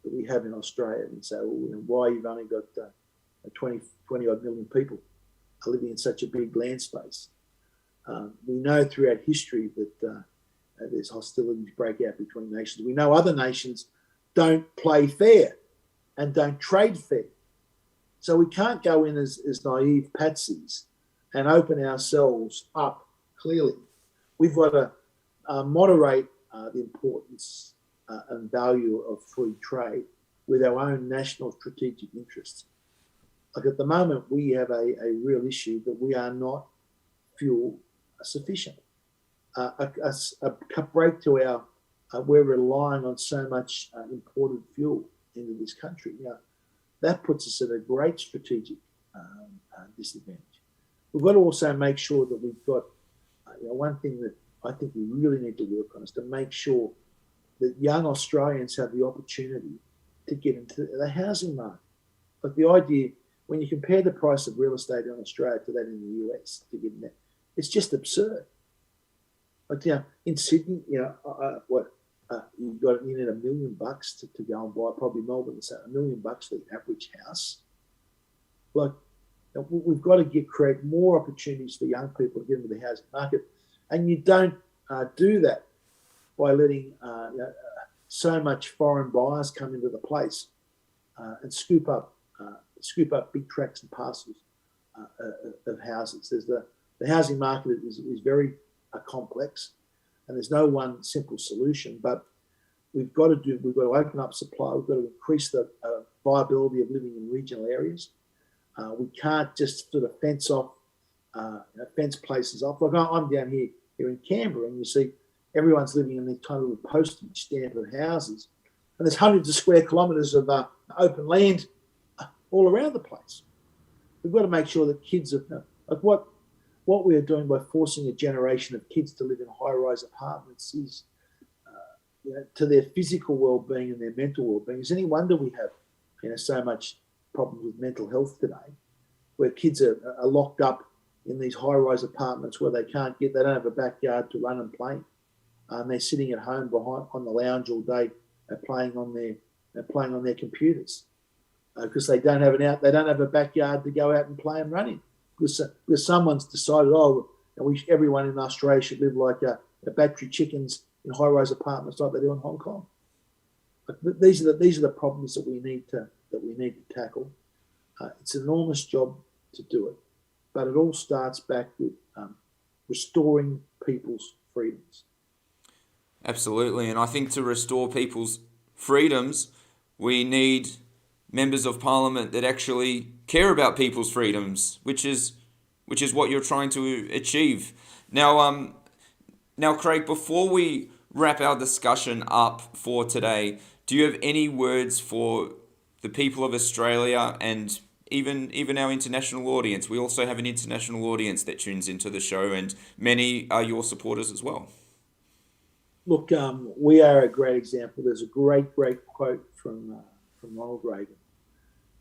that we have in Australia and say, well, why you've only got 20 odd million people living in such a big land space. We know throughout history that there's hostilities break out between nations. We know other nations don't play fair and don't trade fair. So we can't go in as naive patsies and open ourselves up clearly. We've got to moderate the importance and value of free trade with our own national strategic interests. Like at the moment, we have a real issue that we are not fuel sufficient. A break to we're relying on so much imported fuel into this country. Now, that puts us at a great strategic disadvantage. We've got to also make sure that we've got one thing that I think we really need to work on is to make sure that young Australians have the opportunity to get into the housing market. But the idea, when you compare the price of real estate in Australia to that in the US, to get in there, it's just absurd. Like, in Sydney, you need $1 million to go and buy, probably Melbourne, so $1 million for the average house. Like, we've got to create more opportunities for young people to get into the housing market, and you don't do that by letting so much foreign buyers come into the place and scoop up big tracts and parcels of houses. The housing market is very complex, and there's no one simple solution. But we've got to open up supply. We've got to increase the viability of living in regional areas. We can't just sort of fence places off. Like, I'm down here in Canberra, and you see everyone's living in these tiny little postage stamp of houses, and there's hundreds of square kilometres of open land all around the place. We've got to make sure that kids are like what we are doing by forcing a generation of kids to live in high-rise apartments is to their physical well-being and their mental well-being. Is any wonder we have so much problems with mental health today, where kids are locked up in these high-rise apartments where they don't have a backyard to run and play. They're sitting at home on the lounge all day, playing on their computers because they don't have a backyard to go out and play and run in. Because someone's decided, everyone in Australia should live like a battery chickens in high-rise apartments like they do in Hong Kong. But these are the problems that we need to tackle. It's an enormous job to do it, but it all starts back with restoring people's freedoms. Absolutely, and I think to restore people's freedoms, we need members of parliament that actually care about people's freedoms, which is what you're trying to achieve. Now, Craig, before we wrap our discussion up for today, do you have any words for the people of Australia and even our international audience? We also have an international audience that tunes into the show, and many are your supporters as well. Look, we are a great example. There's a great quote from Ronald Reagan,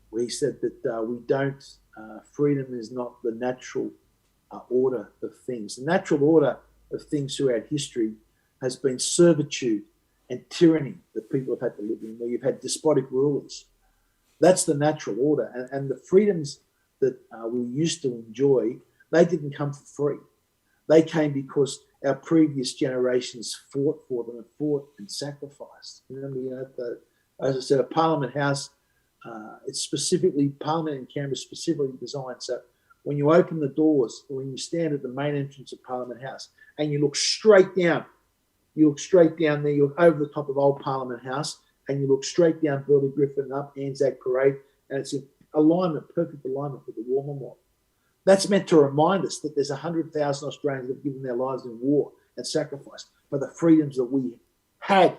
where he said that freedom is not the natural order of things. The natural order of things throughout history has been servitude and tyranny that people have had to live in, where you've had despotic rulers. That's the natural order. And the freedoms that we used to enjoy, they didn't come for free. They came because our previous generations fought for them and sacrificed. Remember, as I said, a Parliament House, Parliament in Canberra is specifically designed so when you open the doors, when you stand at the main entrance of Parliament House and you look straight down there, you look over the top of Old Parliament House and you look straight down Burley Griffin and up Anzac Parade, and it's in perfect alignment with the War Memorial. That's meant to remind us that there's 100,000 Australians that have given their lives in war and sacrifice for the freedoms that we had,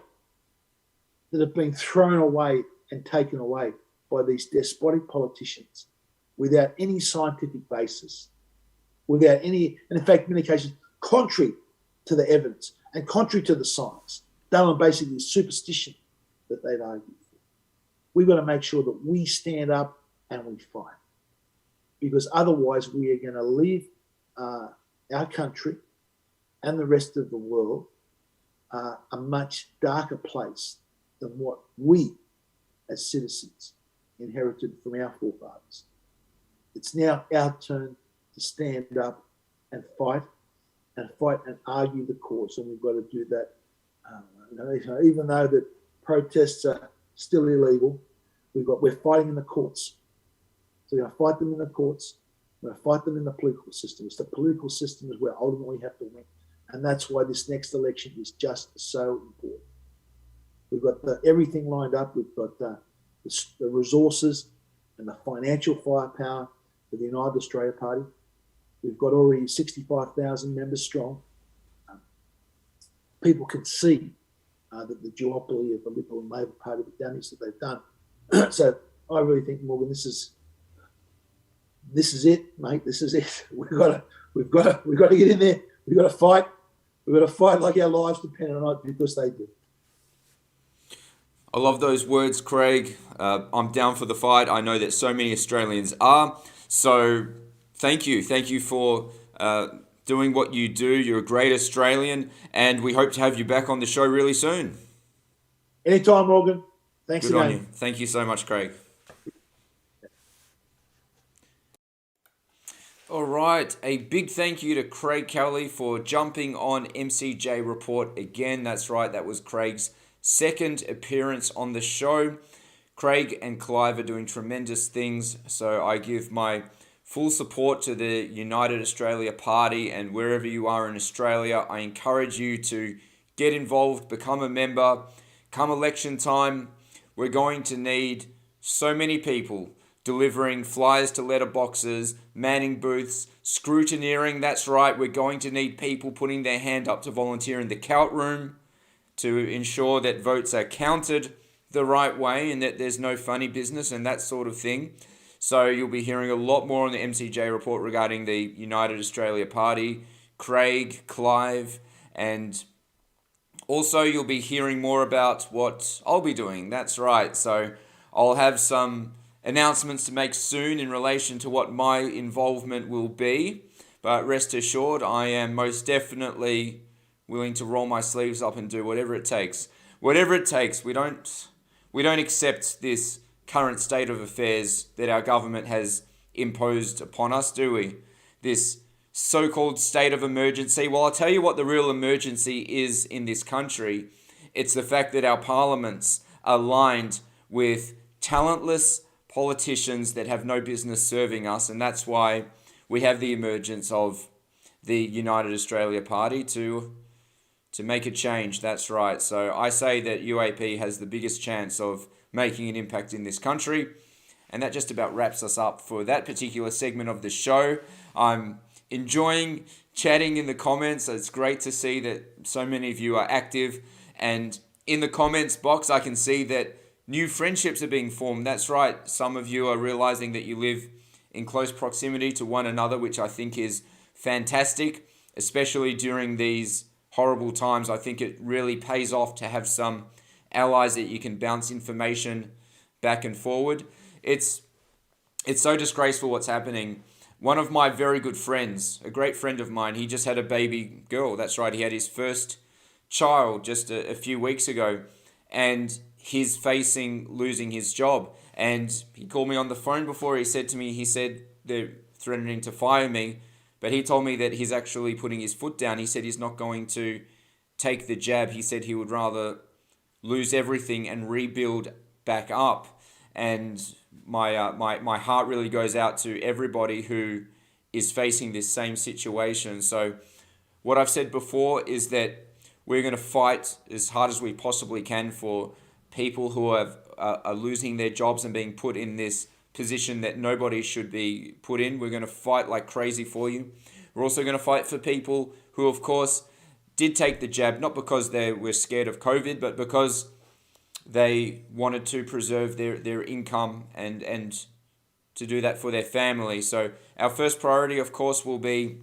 that have been thrown away and taken away by these despotic politicians without any scientific basis, without any, and in fact, in many cases, contrary to the evidence and contrary to the science, done on basically superstition that they'd argue for. We've got to make sure that we stand up and we fight, because otherwise we are going to leave our country and the rest of the world a much darker place than what we as citizens inherited from our forefathers. It's now our turn to stand up and fight and argue the cause, and we've got to do that. Even though the protests are still illegal, we're fighting in the courts. So we're going to fight them in the courts. We're going to fight them in the political system. It's the political system is where ultimately we have to win, and that's why this next election is just so important. We've got everything lined up. We've got the resources and the financial firepower for the United Australia Party. We've got already 65,000 members strong. People can see that the duopoly of the Liberal and Labor Party, the damage that they've done. So I really think, Morgan, this is it, mate. This is it. We've got to get in there. We've got to fight. We've got to fight like our lives depend on it, because they do. I love those words, Craig. I'm down for the fight. I know that so many Australians are. So thank you. Thank you for doing what you do. You're a great Australian, and we hope to have you back on the show really soon. Anytime, Morgan. Thanks Good again. on you. Thank you so much, Craig. All right, a big thank you to Craig Kelly for jumping on MCJ Report again. That's right, that was Craig's second appearance on the show. Craig and Clive are doing tremendous things, so I give my full support to the United Australia Party, and wherever you are in Australia, I encourage you to get involved, become a member. Come election time, we're going to need so many people delivering flyers to letterboxes, manning booths, scrutineering. That's right, we're going to need people putting their hand up to volunteer in the count room to ensure that votes are counted the right way and that there's no funny business and that sort of thing. So you'll be hearing a lot more on the MCJ Report regarding the United Australia Party, Craig, Clive, and also you'll be hearing more about what I'll be doing. That's right. So I'll have some announcements to make soon in relation to what my involvement will be. But rest assured, I am most definitely willing to roll my sleeves up and do whatever it takes. Whatever it takes. We don't accept this current state of affairs that our government has imposed upon us, do we? This so-called state of emergency. Well, I'll tell you what the real emergency is in this country. It's the fact that our parliaments are lined with talentless politicians that have no business serving us, and that's why we have the emergence of the United Australia Party to make a change. That's right. So I say that UAP has the biggest chance of making an impact in this country, and that just about wraps us up for that particular segment of the show. I'm enjoying chatting in the comments. It's great to see that so many of you are active, and in the comments box I can see that new friendships are being formed. That's right. Some of you are realizing that you live in close proximity to one another, which I think is fantastic, especially during these horrible times. I think it really pays off to have some allies that you can bounce information back and forward. It's so disgraceful what's happening. One of my very good friends, a great friend of mine, he just had a baby girl. That's right. He had his first child just a few weeks ago, and he's facing losing his job. And he called me on the phone before. He said they're threatening to fire me, but he told me that he's actually putting his foot down. He said he's not going to take the jab. He said he would rather lose everything and rebuild back up. And my heart really goes out to everybody who is facing this same situation. So what I've said before is that we're going to fight as hard as we possibly can for people who are losing their jobs and being put in this position that nobody should be put in. We're going to fight like crazy for you. We're also going to fight for people who, of course, did take the jab, not because they were scared of COVID, but because they wanted to preserve their income and to do that for their family. So our first priority, of course, will be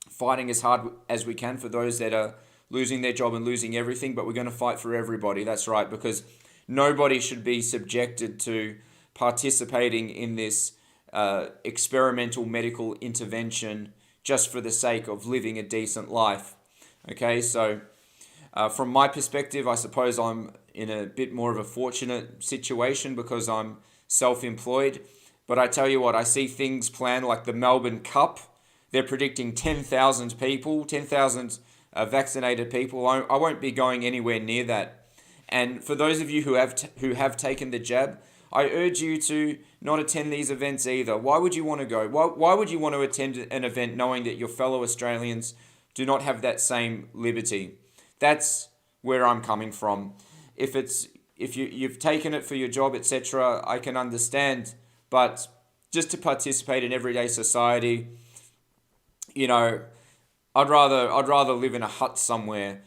fighting as hard as we can for those that are losing their job and losing everything, but we're going to fight for everybody. That's right, because nobody should be subjected to participating in this experimental medical intervention just for the sake of living a decent life. Okay, so from my perspective, I suppose I'm in a bit more of a fortunate situation because I'm self-employed. But I tell you what, I see things planned like the Melbourne Cup. They're predicting 10,000 people, 10,000 vaccinated people. I won't be going anywhere near that. And for those of you who have taken the jab, I urge you to not attend these events either. Why would you want to go? Why would you want to attend an event knowing that your fellow Australians do not have that same liberty? That's where I'm coming from. If you've taken it for your job, etc., I can understand. But just to participate in everyday society, I'd rather live in a hut somewhere.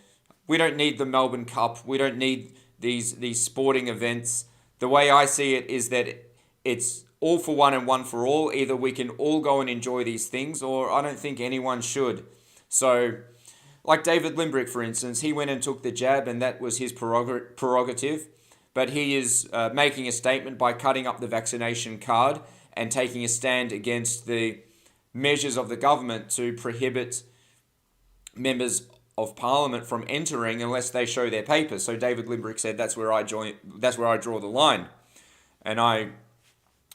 We don't need the Melbourne Cup. We don't need these sporting events. The way I see it is that it's all for one and one for all. Either we can all go and enjoy these things, or I don't think anyone should. So, like David Limbrick, for instance, he went and took the jab, and that was his prerogative. But he is making a statement by cutting up the vaccination card and taking a stand against the measures of the government to prohibit members of Parliament from entering unless they show their papers. So David Limbrick said, "That's where I draw the line," and I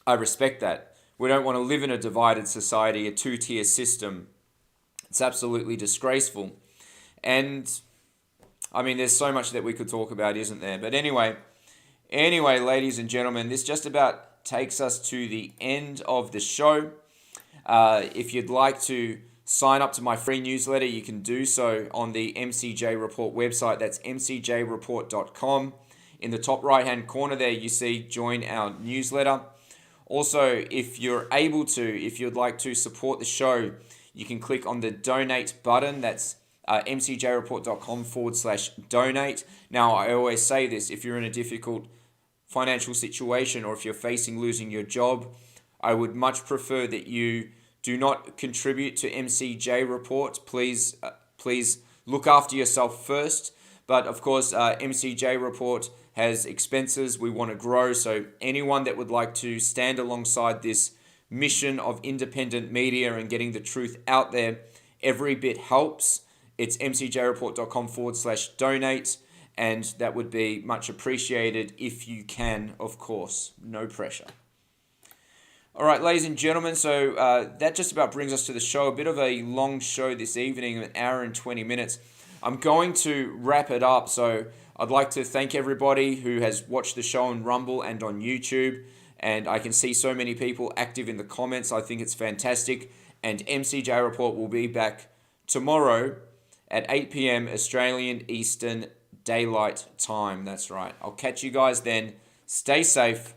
respect that. We don't want to live in a divided society, a two-tier system. It's absolutely disgraceful. And I mean, there's so much that we could talk about, isn't there? But anyway, ladies and gentlemen, this just about takes us to the end of the show. If you'd like to sign up to my free newsletter, you can do so on the MCJ Report website. That's mcjreport.com. In the top right-hand corner there, you see join our newsletter. Also, if you're able to, if you'd like to support the show, you can click on the donate button. That's mcjreport.com/donate. Now, I always say this, if you're in a difficult financial situation or if you're facing losing your job, I would much prefer that you do not contribute to MCJ Report. Please look after yourself first. But of course, MCJ Report has expenses. We want to grow. So anyone that would like to stand alongside this mission of independent media and getting the truth out there, every bit helps. It's mcjreport.com/donate. And that would be much appreciated if you can, of course. No pressure. All right, ladies and gentlemen, so that just about brings us to the show. A bit of a long show this evening, an hour and 20 minutes. I'm going to wrap it up, so I'd like to thank everybody who has watched the show on Rumble and on YouTube, and I can see so many people active in the comments. I think it's fantastic, and MCJ Report will be back tomorrow at 8 p.m. Australian Eastern Daylight Time. That's right. I'll catch you guys then. Stay safe.